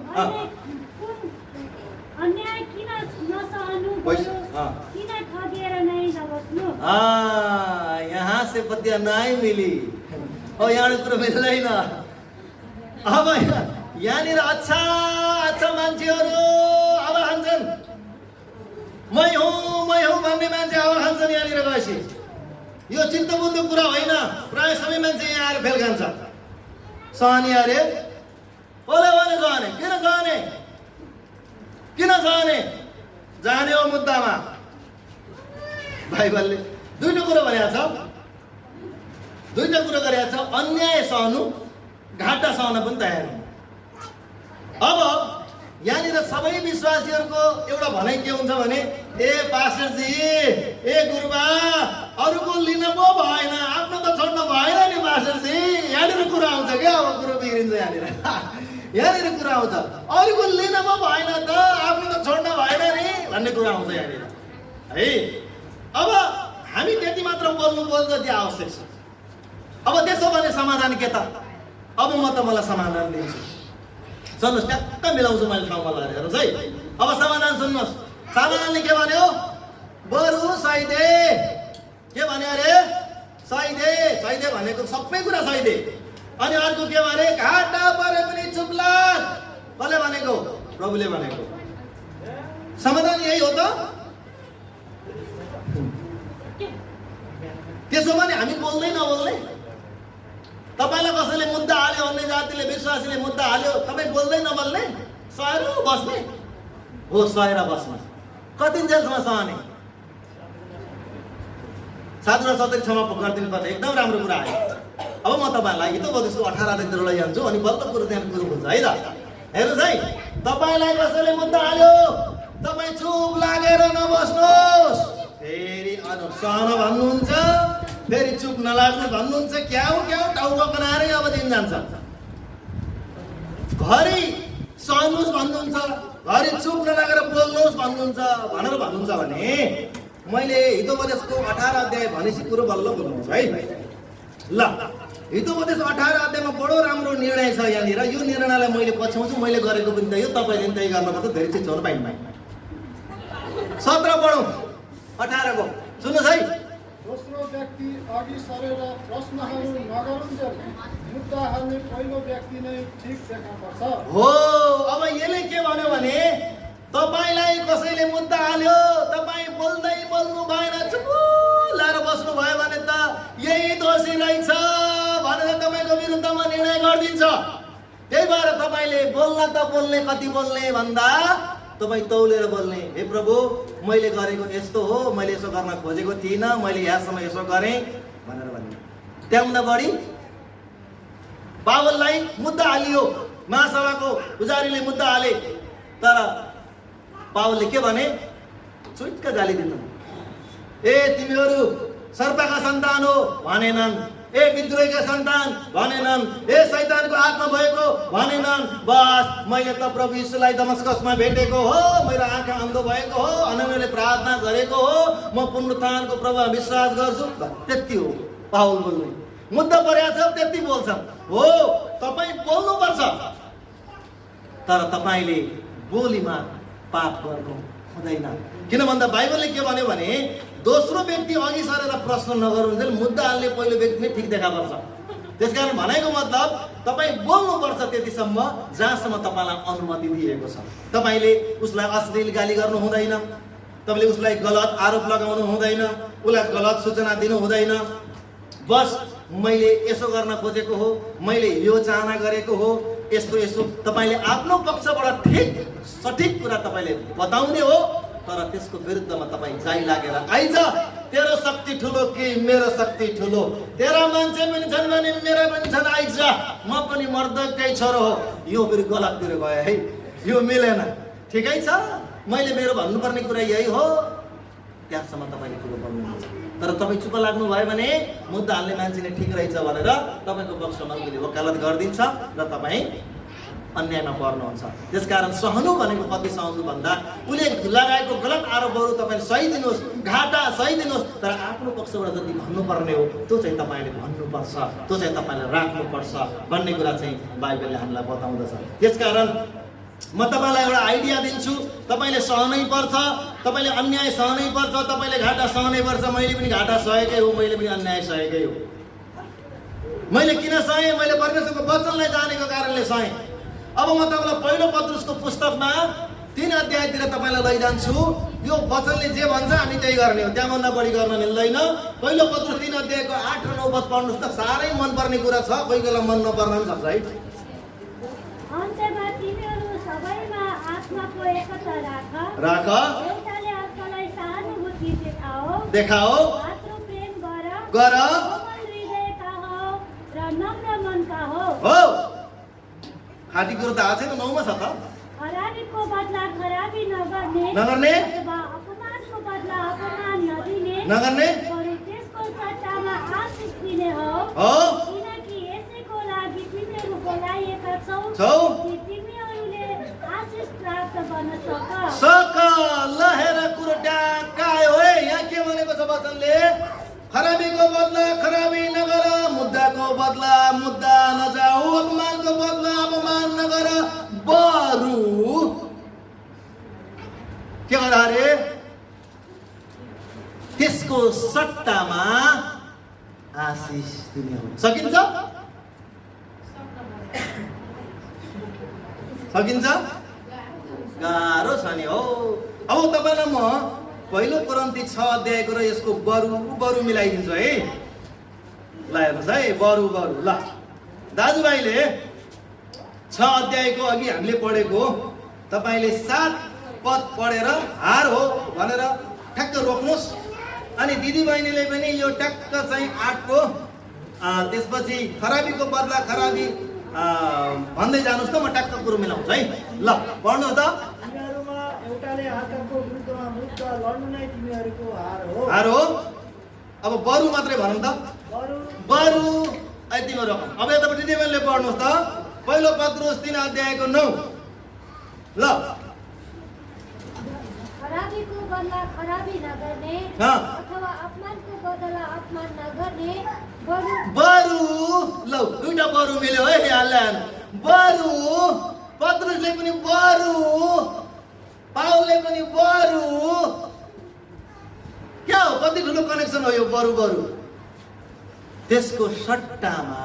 अन्याय किन नसहनु, किन ठगेर नै नबस्नु। यहाँ से पत्या नहीं मिली और यहाँ कुरो मिल्दैन। अब यहाँनिर अच्छा अच्छा मान्छेहरू हावा खान्छन्। मै हुँ भन्ने मान्छे हावा खान्छन् यहाँनिर गएपछि। यो चिन्तबुद्धको कुरा होइन, प्राय सबै मान्छे यहाँ आएर फेल खान्छ। सहने अरे कसले भने सहने? किन सहने? जाने हो मुद्दामा। बाइबलले दुईटा कुरो भनेको छ, दुईटा कुरो गरेको छ, अन्याय सहनु, घाटा सहन पनि तयार हुनु। अब यहाँनिर सबै विश्वासीहरूको एउटा भनाइ के हुन्छ भने, ए पास्टरजी, ए गुरुबा, अरूको लिन पो भएन, आफ्नो त छोड्न भएन नि पास्टरजी। यहाँनिर कुरा आउँछ क्या, अब कुरो बिग्रिन्छ यहाँनिर कुरा आउँछ, अरूको लिन पो भएन त, आफ्नो त छोड्न भएन नि भन्ने कुरा आउँछ यहाँनिर है। अब हामी त्यति मात्र बोल्नु जति आवश्यक छ। अब त्यसो भने समाधान के त? अब म मलाई समाधान दिन्छु। सुन्नुहोस्, ट्याक्क मिलाउँछु मैले ठाउँमा लगाएर, हेर्नुहोस् है। अब समाधान सुन्नुहोस्। समाधानले के भन्यो? बरु सहिदे। के भन्यो अरे? सहिदे भनेको सबै कुरा सहिदे। अनि अर्को के भने? घाटा परे पनि चुप लाग। कसले भनेको? प्रभुले भनेको। समाधान यही हो त? त्यसो भने हामी बोल्दै नबोल्ने? तपाईलाई कसैले मुद्दा हाल्यो, अन्य जातिले विश्वासीले मुद्दा हाल्यो, तपाईँ बोल्दै नबोल्ने? सहेर बस्ने हो? सहेर बस्ने। कति जेलसम्म सहने? 7 र 70 क्षमा गरिदिनु पर्ने। एकदम राम्रो कुरा आयो। अब म तपाईँलाई हितोपदेशको 18 अध्यायतिर लैजान्छु अनि बल्ल कुरो त्यहाँ कुरो बुझ्छ है त। हेर्नुहोस् है, तपाईँलाई कसैले मुद्दा हाल्यो, तपाईँ चुप लागेर नबस्नुहोस्। फेरि सहन भन्नुहुन्छ, फेरि चुप नलाग्नु भन्नुहुन्छ। क्याउ टाउको बनाएरै अब दिन जान्छ। घरि सहनुहोस् भन्नुहुन्छ, घरि चुप नलागेर बोल्नुहोस् भन्नुहुन्छ भने मैले हितोपदेशको 18 अध्याय भनेपछि कुरो बल्ल बोल्नुहुन्छ है। ल, हितोपदेश 18 अध्यायमा बडो राम्रो निर्णय छ यहाँनिर। यो निर्णयलाई मैले पछ्याउँछु, मैले गरेको पनि त्यही हो, तपाईँले पनि त्यही गर्नुपर्छ। धेरै चिजहरू पाइन्न। 17 पढौँ 18 को, सुन्नुहोस् है। दोस्रो व्यक्ति अघि सरेर प्रश्नहरू नगरुन्जेल मुद्दा हाल्ने पहिलो व्यक्ति नै ठिक देखापर्छ। हो, अब यसले के भन्यो भने, तपाईलाई कसैले मुद्दा हाल्यो, तपाईँ बोल्दै बोल्नु भएन, चुप लाएर बस्नु भयो भने त यही दोषी रहेछ भनेर तपाईँको विरुद्धमा निर्णय गरिदिन्छ। त्यही भएर तपाईँले बोल्ने कति बोल्ने भन्दा तपाईँ तौलेर बोल्ने। हे प्रभु, मैले गरेको यस्तो हो, मैले यसो गर्न खोजेको थिइनँ, मैले यहाँसम्म यसो गरेँ भनेर भन्ने। त्यहाँभन्दा बढी पावललाई मुद्दा हालियो, महासभाको पुजारीले मुद्दा हाले, तर पावलले के भने? चुट्क गालिदिनु। ए तिमीहरू सर्पका सन्तान हो भनेनन्, ए विद्रोहीका सन्तान भनेनन्, ए शैतानको आत्मा भएको भनेनन्। बस मैले त प्रभु यीशुलाई दमस्कसमा भेटेको हो, मेरो आँखा अन्धो भएको हो, अनि मैले प्रार्थना गरेको हो, म पुनरुत्थानको प्रभुमा विश्वास गर्छु, त्यति हो पावल बोल्ने। मुद्दा परेको छ त्यति बोल्छ। हो, तपाईँ बोल्नुपर्छ, तर तपाईँले बोलीमा पाप गर्नु हुँदैन। किन भन्दा बाइबलले के भन्यो भने, दोस्रो व्यक्ति अघि सरेर प्रश्न नगरुन्जेल मुद्दा हाल्ने पहिलो व्यक्ति नै ठिक देखापर्छ। त्यसकारण भनेको मतलब तपाईँ बोल्नुपर्छ त्यतिसम्म जहाँसम्म तपाईँलाई अनुमति दिएको छ। तपाईँले उसलाई अश्लील गाली गर्नु हुँदैन, तपाईँले उसलाई गलत आरोप लगाउनु हुँदैन, उसलाई गलत सूचना दिनु हुँदैन। बस मैले यसो गर्न खोजेको हो, मैले यो चाहना गरेको हो, यस्तो तपाईँले आफ्नो पक्षबाट ठिक सठिक कुरा तपाईँले बताउने हो, तर त्यसको विरुद्धमा तपाईँ जाइ लागेर आइज। तेरो शक्ति ठुलो कि मेरो शक्ति ठुलो, तेरा मान्छे पनि छन् भने मेरा पनि छन्, आइज, म पनि मर्दकै छोरो हो। यो फेरि गलततिर गयो है, यो मिलेन। ठिकै छ, मैले मेरो भन्नुपर्ने कुरा यही हो, त्यहाँसम्म तपाईँले कुरो बोल्नुहुन्छ। तर तपाईँ चुप लाग्नु भयो भने मुद्दा हाल्ने मान्छे नै ठिक रहेछ भनेर तपाईँको पक्षमा उसले वकालत गरिदिन्छ र तपाईँ अन्यायमा पर्नुहुन्छ। त्यसकारण सहनु भनेको कति सहनु भन्दा उसले लगाएको गलत आरोपहरू तपाईँले सही दिनुहोस्, घाटा सही दिनुहोस्, तर आफ्नो पक्षबाट जति भन्नुपर्ने हो त्यो चाहिँ तपाईँले भन्नुपर्छ, त्यो चाहिँ तपाईँले राख्नुपर्छ भन्ने कुरा चाहिँ बाइबलले हामीलाई बताउँदछ। त्यसकारण म तपाईँलाई एउटा आइडिया दिन्छु, तपाईँले सहनै पर्छ, तपाईँले अन्याय सहनै पर्छ, तपाईँले घाटा सहनै पर्छ। मैले पनि घाटा सहेकै हो, मैले पनि अन्याय सहेकै हो। मैले किन सहेँ? मैले परमेश्वरको वचनलाई जानेको कारणले सहेँ। अब म तपाईलाई पहिलो पत्रुसको पुस्तकमा 3 अध्यायतिर तपाईलाई लैजान्छु। यो वचनले जे भन्छ हामी त्यही गर्ने हो, त्यहाँभन्दा बढी गर्न मिल्दैन। पहिलो पत्रुस 3 अध्यायको 8 र 9 पद पढ्नुस् त, साह्रै मनपर्ने कुरा छ, कोही बेला मन नपर्न पनि सक्छ है। अन्त्यमा तिमीहरू सबैमा आत्माको एकता राख, एउटाले अर्कालाई सहानुभूति देखाओ, मात्र प्रेम गर, कोमल हृदयका हो र नम्र मनका हो। खाटी कुरो त आएको छैन, 9 मा छ त। खराबीको बदला खराबी नगर्ने अथवा अपमानको बदला अपमान नदिने बरु त्यसको सट्टामा आशिष दिने हो। किनकि यसैको लागि तिमीहरू बोलाइएका छौ कि तिमीहरूले आशिष प्राप्त गर्न सक। ल हेर कुरो ट्याक्कायो है। यहाँ के भनेको छ वचनले? खराबीको बदला खराबी नगर, मुद्दाको बदला मुद्दा नजाऊ, अपमानको बदला अपमान नगर, बरु के गर्दा रे? त्यसको सट्टामा आशिष दिने हो। सकिन्छ? गाह्रो छ नि हो। अब तपाईलाई म पहिलो कोरिन्थी 6 अध्यायको र यसको बरु मिलाइदिन्छु है। ल हेर्नुहोस् है, बरु ल दाजुभाइले 6 अध्यायको अघि हामीले पढेको तपाईले 7 पद पढेर हार हो भनेर ठ्याक्क रोक्नुहोस्। अनि दिदीबहिनीले पनि यो ठ्याक्क चाहिँ 8 को त्यसपछि खराबीको बदला खराबी भन्दै जानुस् त, म ठ्याक्क कुरो मिलाउँछु है। ल पढ्नुहोस् त। तिमीहरूमा एउटाले अर्काको विरुद्धमा मुद्दा लड्नु नै तिमीहरूको हार हो। अब बरु मात्रै भनौँ त, बरु तिमीहरू। अब यतापट्टि दिदीबहिनीले पढ्नुहोस् त। पहिलो पत्रुस 3 अध्यायको 9। ल खराबीको बदला खराबी नगर्ने अथवा अपमानको बदला अपमान नगर्ने बरु ल दुईटा बरु मिल्यो है यहाँलाई। बरु पत्रुसले पनि बरु, पाउलले पनि बरु। क्या हो? कति ठुलो कनेक्सन हो यो बरु। त्यसको सट्टामा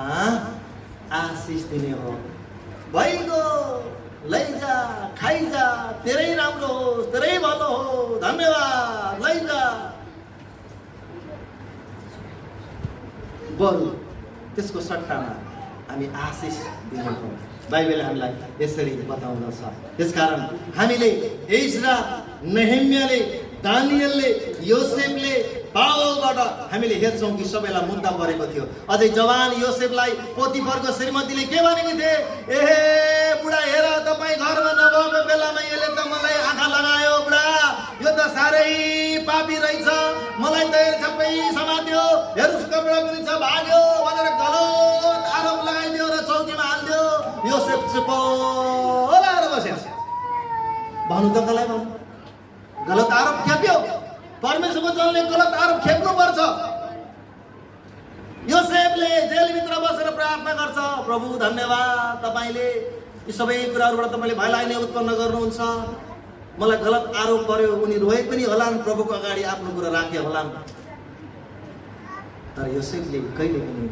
आशिष दिने हो। भइगयो, लैजा, खाइजा, तेरै राम्रो होस्, तेरै भलो हो, धन्यवाद, लैजा। बरु त्यसको सट्टामा हामी आशिष दिने हो। बाइबलले हामीलाई यसरी बताउँदछ। त्यसकारण हामीले एज्रा, नेहेमियाले, दानियलले, योसेफले, पावलबाट हामीले हेर्छौँ कि सबैलाई मुद्दा परेको थियो। अझै जवान योसेफलाई पोतिफरको श्रीमतीले के भनेको थिए? एहे बुढा, हेर तपाईँ घरमा नभएको बेलामा यसले त मलाई आँखा लगायो। बुढा, यो त साह्रै पापी रहेछ, मलाई त सबै समात्यो, हेर्नुहोस् कपडा पनि छ, भाग्यो भनेर गलत आरोप लगाइदियो र चौकीमा हालिदियो। योसेफ चुप लाएर बस्यो। भन्नु त कसलाई भन्नु? गलत आरोप खेप्यो। परमेश्वरको जनले गलत आरोप खेप्नु पर्छ। योसेफले जेलभित्र बसेर प्रार्थना गर्छ, प्रभु धन्यवाद, तपाईले यी सबै कुराहरूबाट तपाईले भलाइ नै उत्पन्न गर्नुहुन्छ। मलाई गलत आरोप गर्यो, उनी रोए पनि होलान्, प्रभुको अगाडि आफ्नो कुरा राखे होलान्। तर योसेफले कहिले पनि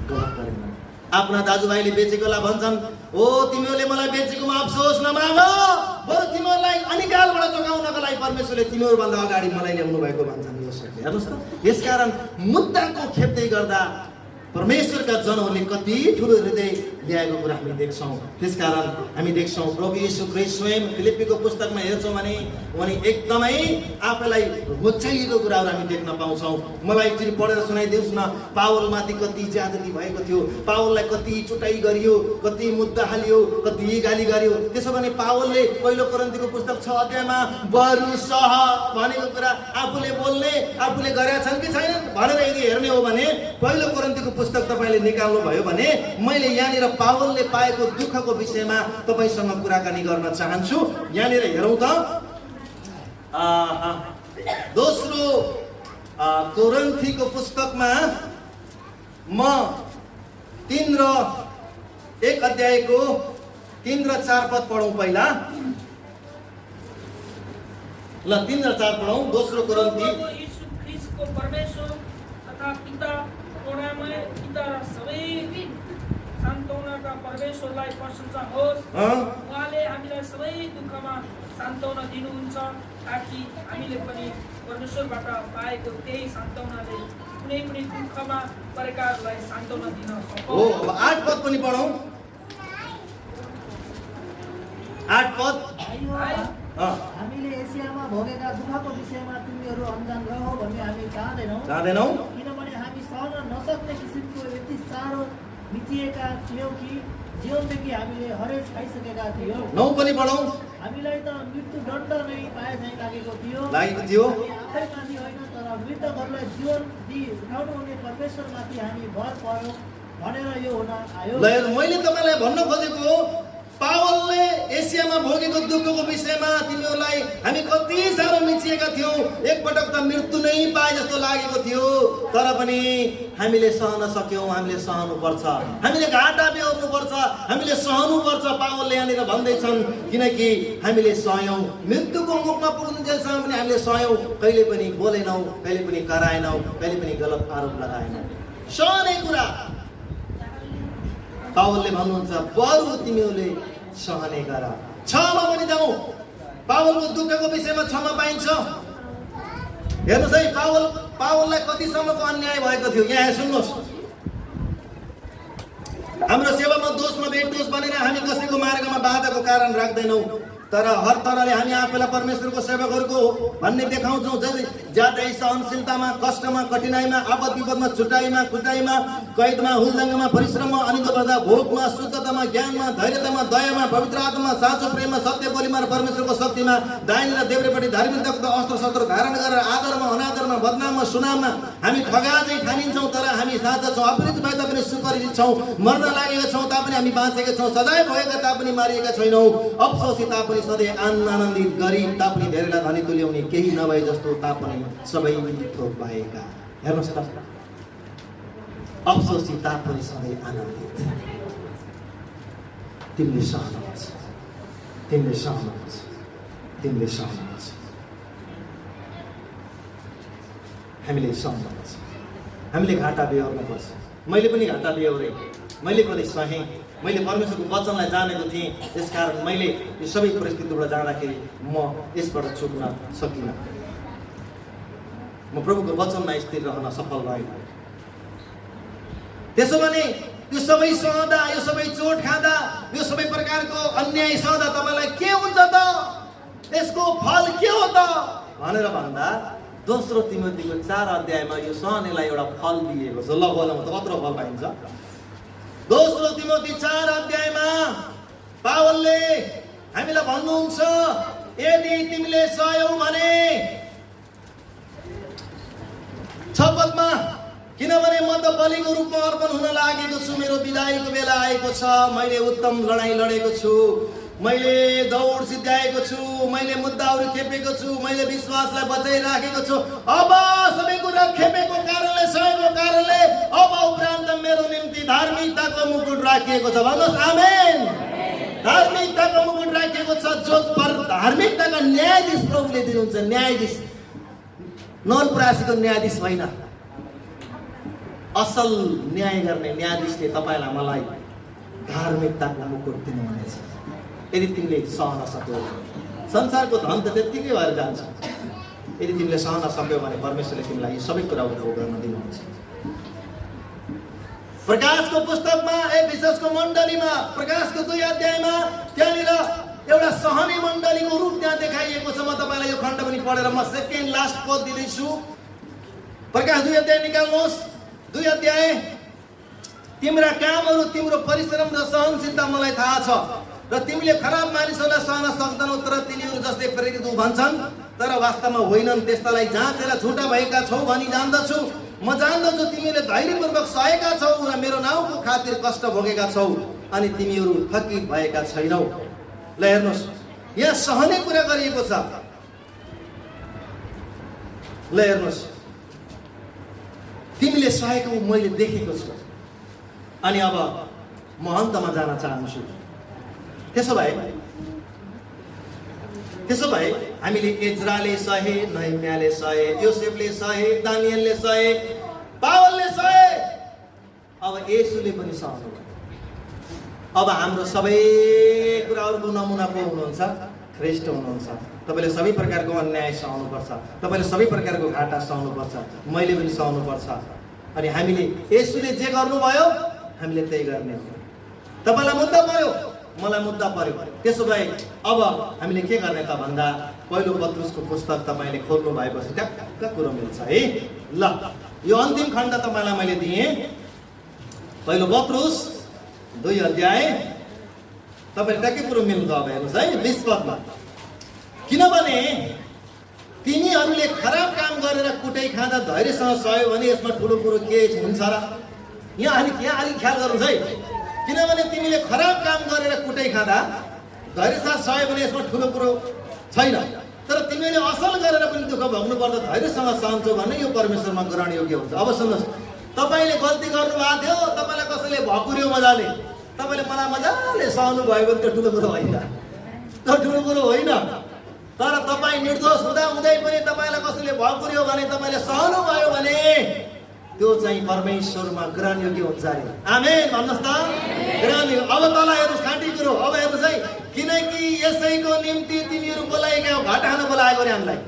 गलत गरेन। आफ्ना दाजुभाइले बेचेकोलाई भन्छन्, ओ तिमीहरूले मलाई बेचेकोमा अफसोस नमाग, बरु तिमीहरूलाई अनिकालबाट जोगाउनको लागि परमेश्वरले तिमीहरूभन्दा अगाडि मलाई ल्याउनु भएको भन्छन् योसेफले। हेर्नुहोस् त, यसकारण मुद्दाको खेप्दै गर्दा परमेश्वरका जनहरूले कति ठुलो हृदय ल्याएको कुरा हामी देख्छौँ। त्यसकारण हामी देख्छौँ प्रभु येशू ख्रीष्ट स्वयं फिलिप्पीको पुस्तकमा हेर्छौँ भने उनी एकदमै आफैलाई मुच्छाइएको कुराहरू हामी देख्न पाउँछौँ। मलाई एकचोटि पढेर सुनाइदिनुहोस् न, पावलमाथि कति ज्यादती भएको थियो, पावललाई कति चुटाइ गरियो, कति मुद्दा हालियो, कति गाली गरियो। त्यसो भने पावलले पहिलो कोरिन्थीको पुस्तक 6 अध्यायमा बरु सह भनेको कुरा आफूले बोल्ने, आफूले गरेका छन् कि छैनन् भनेर यदि हेर्ने हो भने पहिलो कोरिन्थीको पुस्तक तपाईले निकाल्नु भयो भने मैले यहाँनिर पावलले पाएको दुःखको विषयमा तपाईसँग कुराकानी गर्न चाहन्छु। यहाँनिर हेरौँ त, दोस्रो कोरिन्थीको पुस्तकमा म 3 र 1 अध्यायको 3 र 4 पद पढौँ पहिला। ल 3 र 4 पढौँ। दोस्रो कोरिन्थी। यीशु ख्रीष्टको परमेश्वर तथा पिता करुणामय पिता र सबै सान्तवनाका परमेश्वरलाई प्रशंसा होस्। उहाँले हामीलाई सबै दुःखमा सान्त्वना दिनुहुन्छ ताकि हामीले पनि परमेश्वरबाट पाएको त्यही सान्त्वनाले कुनै पनि दुःखमा परेकाहरूलाई सान्त्वना दिन सकौँ। हो, अब 8 पद पनि पढौँ। 8 पद। हामीले एसियामा भोगेका दुःखको विषयमा तिमीहरू अनजान रह भन्ने हामी चाहदैनौँ, किनभने हामी सहन नसक्ने किसिमको यति साह्रो मिचिएका थियौँ कि जीवनदेखि हामीले हरेस खाइसकेका थियौँ। 9 पनि पढौँ। हामीलाई त मृत्युदण्ड नै पाए चाहिँ लागेको थियो। हामी आफैमाथि होइन तर मृतकहरूलाई जीवन दिई उठाउनु हुने परमेश्वरमाथि हामी भर पर्यो भनेर यो हुन आयो। मैले तपाईँलाई भन्न खोजेको पावलले एसियामा भोगेको दुःखको विषयमा तिमीहरूलाई हामी कति साह्रो मिचिएका थियौँ, एकपटक त मृत्यु नै पाए जस्तो लागेको थियो, तर पनि हामीले सहन सक्यौँ। हामीले सहनुपर्छ, हामीले घाटा बेहोर्नुपर्छ, हामीले सहनुपर्छ। पावलले यहाँनिर भन्दैछन् किनकि हामीले सहयौँ, मृत्युको मुखमा पुग्नुन्जेलसम्म पनि हामीले सहयौँ। कहिले पनि बोलेनौँ, कहिले पनि कराएनौँ, कहिले पनि गलत आरोप लगाएनौँ। सहने कुरा पावलले भन्नुहुन्छ बरु तिमीहरूले सहने गर। 6 मा पनि जाउँ। पावलको दुःखको विषयमा 6 मा पाइन्छ। हेर्नुहोस् है, पावललाई कतिसम्मको अन्याय भएको थियो। यहाँ सुन्नुहोस्, हाम्रो सेवामा दोषमा भेटोस् भनेर हामी कसैको मार्गमा बाधाको कारण राख्दैनौँ, तर हर तरहले हामी आफैलाई परमेश्वरको सेवकहरूको भन्ने देखाउँछौँ। ज्यादै सहनशीलतामा, कष्टमा, कठिनाइमा, आपद विपदमा, कुटाइमा, कैदमा, हुलदङ्गमा, परिश्रममा, अनिन्द्रता, भोगमा, शुद्धतामा, ज्ञानमा, धैर्यतामा, दयामा, पवित्र आत्मामा, साँचो प्रेममा, सत्य बोलीमा र परमेश्वरको शक्तिमा, दाहिने र देब्रेपट्टि धार्मिकताको अस्त्र शस्त्र धारण गरेर आदरमा, अनादरमा, बदनाममा, सुनाममा हामी ठगा चाहिँ ठानिन्छौँ, तर हामी साँचा छौँ। अपरिचित भए तापनि सुपरिचित छौँ, मर्न लागेका छौँ तापनि हामी बाँचेका छौँ, सजाय भएका तापनि मारिएका छैनौँ, अफसोसी तापनि सधैँ आनन्दित, गरिब तापनि धेरैलाई धनी तुल्याउने, केही नभए जस्तो तापनि सबै थोक भएका। हेर्नुहोस् त, अफसोसी तापनि सधैँ आनन्दित। तिमीले सहनुपर्छ, तिमीले सहनुपर्छ, तिमीले सहनुपर्छ। हामीले सहनुपर्छ, हामीले घाटा बेहोर्नुपर्छ। मैले पनि घाटा बेहोरेँ, मैले पनि सहेँ। मैले परमेश्वरको वचनलाई जानेको थिएँ, त्यसकारण मैले यो सबै परिस्थितिबाट जाँदाखेरि म यसबाट चुक्न सकिनँ। म प्रभुको वचनमा स्थिर रहन सफल भएँ। त्यसो भने यो सबै सहँदा, यो सबै चोट खाँदा, यो सबै प्रकारको अन्याय सहँदा तपाईँलाई के हुन्छ त? यसको फल के हो त भनेर भन्दा दोस्रो तिमोथीको 4 अध्यायमा यो सहनेलाई एउटा फल दिएको छ। ल बोलौँ त, कत्रो फल पाइन्छ? दोस्रो तिमोथी 4 अध्यायमा पावलले हामीलाई भन्नुहुन्छ, यदि तिमीले सहयौ भने 6 पदमा, किनभने म त बलिको रूपमा अर्पण हुन लागेको छु, मेरो बिदाईको बेला आएको छ, मैले उत्तम लडाईँ लडेको छु, मैले दौड सिद्ध्याएको छु, मैले मुद्दाहरू खेपेको छु, मैले विश्वासलाई बचाइराखेको छु। अब सबै कुरा खेपेको कारणले, सहेको कारणले अब उपरान्त मेरो निम्ति धार्मिकताको मुकुट राखिएको छ। भन्नुहोस् आमेन। धार्मिकताको मुकुट राखिएको छ, जो धार्मिकताका न्यायाधीश प्रभुले दिनुहुन्छ। न्यायाधीश नलपरासीको न्यायाधीश होइन, असल न्याय गर्ने न्यायाधीशले तपाईँलाई मलाई धार्मिकताको मुकुट दिनुहुनेछ। यदि तिमीले सहन सक्यौ, संसारको धन त त्यत्तिकै भएर जान्छ। यदि तिमीले सहन सक्यौ भने परमेश्वरले तिमीलाई यी सबै कुरा उपभोग गर्न दिनुहुन्छ। प्रकाशको पुस्तकमा, एफिससको मण्डलीमा, प्रकाशको 2 अध्यायमा त्यहाँनिर एउटा सहने मण्डलीको रूप त्यहाँ देखाइएको छ। म तपाईँलाई यो खण्ड पनि पढेर म सेकेन्ड लास्ट पद दिँदैछु। प्रकाश 2 अध्याय निकाल्नुहोस्। 2 अध्याय। तिम्रा कामहरू, तिम्रो परिश्रम र सहनशीलता मलाई थाहा छ, र तिमीले खराब मानिसहरूलाई सहन सक्दैनौ, तर तिनीहरू जसले प्रेरित भन्छन् तर वास्तवमा होइनन्, त्यस्तालाई जाँचेर झुटा भएका छौ भनी जान्दछु। म जान्दछु तिमीले धैर्यपूर्वक सहेका छौ र मेरो नाउँको खातिर कष्ट भोगेका छौ, अनि तिमीहरू थकित भएका छैनौ। ल हेर्नुहोस्, यहाँ सहने कुरा गरिएको छ। ल हेर्नुहोस्, तिमीले सहेको मैले देखेको छु। अनि अब म अन्तमा जान चाहन्छु। त्यसो भए हामीले एज्राले सहे, नहम्याले सहे, योसेफले सहे, दानियलले सहे, पावलले सहे, अब येशूले पनि सहनु। अब हाम्रो सबै कुराहरूको नमुना को हुनुहुन्छ? ख्रीष्ट हुनुहुन्छ। तपाईले सबै प्रकारको अन्याय सहनुपर्छ, तपाईले सबै प्रकारको घाटा सहनुपर्छ, मैले पनि सहनुपर्छ। अनि हामीले येशूले जे गर्नुभयो हामीले त्यही गर्ने हो। तपाईलाई मुद्दा पर्यो, मलाई मुद्दा पर्यो, त्यसो भए अब हामीले के गर्ने त भन्दा पहिलो पत्रुसको पुस्तक तपाईले खोल्नु भएपछि टक्क कुरो मिल्छ है। ल यो अन्तिम खण्ड तपाईलाई मैले दिएँ, पहिलो पत्रुस 2 अध्याय, तपाईले टक्कै कुरो मिल्छ। अब हेर्नुहोस् है 20 पदमा, किनभने तिमीहरूले खराब काम गरेर कुटाइ खाँदा धैर्यसँग सहयो भने यसमा ठुलो कुरो के हुन्छ र? यहाँ अलिक ख्याल गर्नुहोस् है। किनभने तिमीले खराब काम गरेर कुटाइ खाँदा धैर्यसँग सहयो भने यसमा ठुलो कुरो छैन, तर तिमीले असल गरेर पनि दुःख भोग्नु पर्दा धैर्यसँग सहन्छौ भने यो परमेश्वरमा ग्रहण योग्य हुन्छ। अब सुन्नुहोस्, तपाईले गल्ती गर्नुभएको थियो, तपाईलाई कसैले भकुर्यो मजाले, तपाईले मलाई मजाले सहनु भयो भने त्यो ठुलो कुरो होइन, त्यो ठुलो कुरो होइन। तर तपाईँ निर्दोष हुँदा हुँदै पनि तपाईँलाई कसैले भकुर्यो भने तपाईँले सहनु भयो भने त्यो चाहिँ परमेश्वरमा ग्रहण योग्य हुन्छ अरे। आमेन भन्नुहोस् त। ग्रहण। अब तल हेर्नुहोस् खाँटी कुरो। अब हेर्नुहोस् है, किनकि यसैको निम्ति तिमीहरू बोलाएका हो। घाटा खान बोलाएको अरे हामीलाई,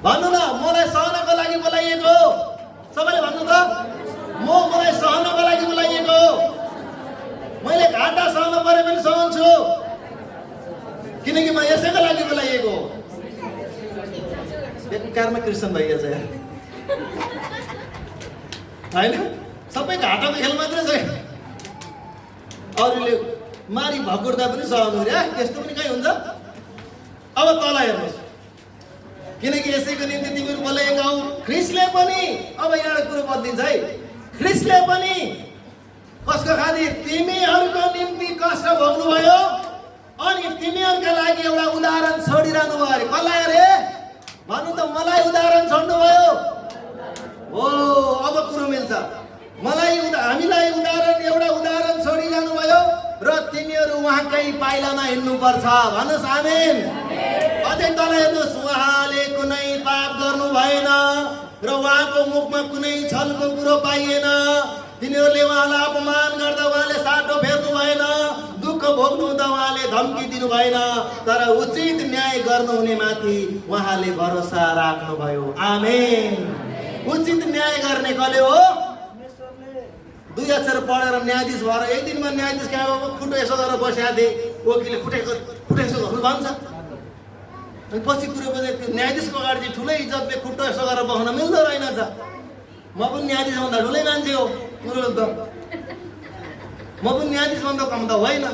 भन्नु न, मलाई सहनको लागि बोलाइएको हो। सबैले भन्नु त, मलाई सहनको लागि बोलाइएको हो। मैले घाटा सहनु परे पनि सहन्छु, किनकि म यसैको लागि बोलाइएको हो। बेकारमा क्रिस्चियन भइया छ होइन, सबै घाटाको खेल मात्रै छ। अरूले मारी भकुर्दा पनि सहनु रे, त्यस्तो पनि कहीँ हुन्छ। अब तल हेर्नुहोस्, किनकि यसैको निम्ति तिमीहरू बोलाएका हौ। ख्रीष्टले पनि, अब यहाँ कुरो बदलिन्छ है, ख्रीष्टले पनि कसको खातिर? तिमीहरूको निम्ति कष्ट भोग्नुभयो अनि तिमीहरूका लागि एउटा उदाहरण छोडिरहनु भयो अरे। कसलाई अरे? भन्नु त, मलाई उदाहरण छोड्नुभयो हो। अब कुरो मिल्छ। हामीलाई एउटा उदाहरण छोडिरहनु भयो र तिमीहरू उहाँकै पाइलामा हिँड्नुपर्छ। भन्नुहोस् आमेन। अझै तल हेर्नुहोस्, उहाँले कुनै पाप गर्नु भएन र उहाँको मुखमा कुनै छलको कुरो पाइएन। तिनीहरूले उहाँलाई अपमान गर्दा उहाँले साटो फेर्नु भएन, दुःख भोग्नु हुँदा उहाँले धम्की दिनु भएन, तर उचित न्याय गर्नुहुने माथि उहाँले भरोसा राख्नुभयो। आमेन। उचित न्याय गर्ने कसले हो? 2 अक्षर पढेर न्यायाधीश भएर एक दिनमा न्यायाधीश कहाँ खुट्टो यसो गरेर बसेका थिए, वकिलले खुट्टो यसो गर्नु भन्छ। अनि पछि कुरो न्यायाधीशको अगाडि ठुलै इज्जतले खुट्टो यसो गरेर बस्न मिल्दो रहेनछ। म पनि न्यायाधीश भन्दा ठुलै मान्छे हो, कुरो त म पनि न्यायाधीश भन्दा कम त होइन।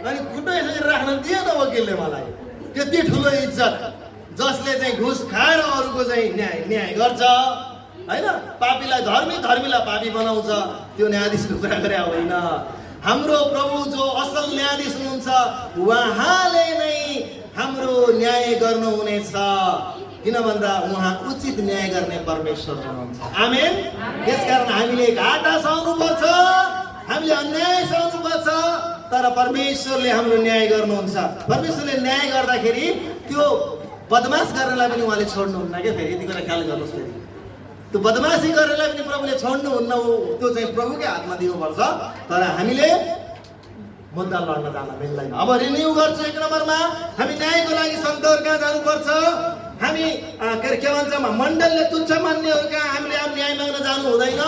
अनि खुट्टो यसो गरेर राख्न दिएन वकिलले मलाई। त्यति ठुलो इज्जत, जसले चाहिँ घुस खाएर अरूको चाहिँ न्याय गर्छ होइन, पापीलाई धर्मीलाई पापी बनाउँछ, त्यो न्यायाधीशको कुरा गरे होइन। हाम्रो प्रभु जो असल न्यायाधीश हुनुहुन्छ, उहाँले नै हाम्रो न्याय गर्नुहुनेछ। किन भन्दा उहाँ उचित न्याय गर्ने परमेश्वर हुनुहुन्छ। आमेन। त्यसकारण हामीले घाटा सहनुपर्छ, हामीले अन्याय सहनुपर्छ, तर परमेश्वरले हाम्रो न्याय गर्नुहुन्छ। परमेश्वरले न्याय गर्दाखेरि त्यो बदमास गर्नेलाई पनि उहाँले छोड्नुहुन्न क्या। फेरि यति कुरा ख्याल गर्नुहोस्, फेरि त्यो बदमासी गर्नेलाई पनि प्रभुले छोड्नुहुन्न, त्यो चाहिँ प्रभुकै हातमा दिनुपर्छ। तर हामीले मुद्दा लड्न जान मिल्दैन। अब रिन्यू गर्छु 1 नम्बरमा, हामी न्यायको लागि सन्तहरू कहाँ जानुपर्छ? हामी के भन्छ, मण्डलले तुच्छ मान्नेहरू कहाँ हामीले न्याय माग्न जानु हुँदैन।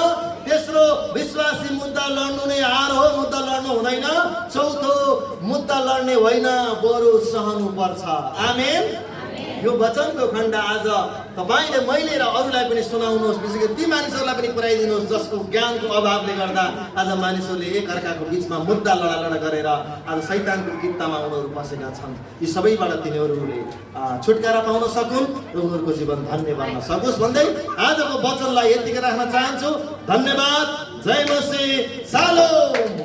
तेस्रो, विश्वासी मुद्दा लड्नु नै हार हो, मुद्दा लड्नु हुँदैन। चौथो, मुद्दा लड्ने होइन, बरु सहनु पर्छ। आमेन। यो वचनको खण्ड आज तपाईले मैले र अरूलाई पनि सुनाउनुहोस्, विशेष गरी ती मानिसहरूलाई पनि पुर्याइदिनुहोस् जसको ज्ञानको अभावले गर्दा आज मानिसहरूले एकअर्काको बिचमा मुद्दा लडालडा गरेर आज शैतानको कित्तामा उनीहरू बसेका छन्। यी सबैबाट तिनीहरूले छुटकारा पाउन सकुन् र उनीहरूको जीवन धन्य बन्न सकोस् भन्दै आजको वचनलाई यतिकै राख्न चाहन्छु। धन्यवाद। जय मसीह। सालोम।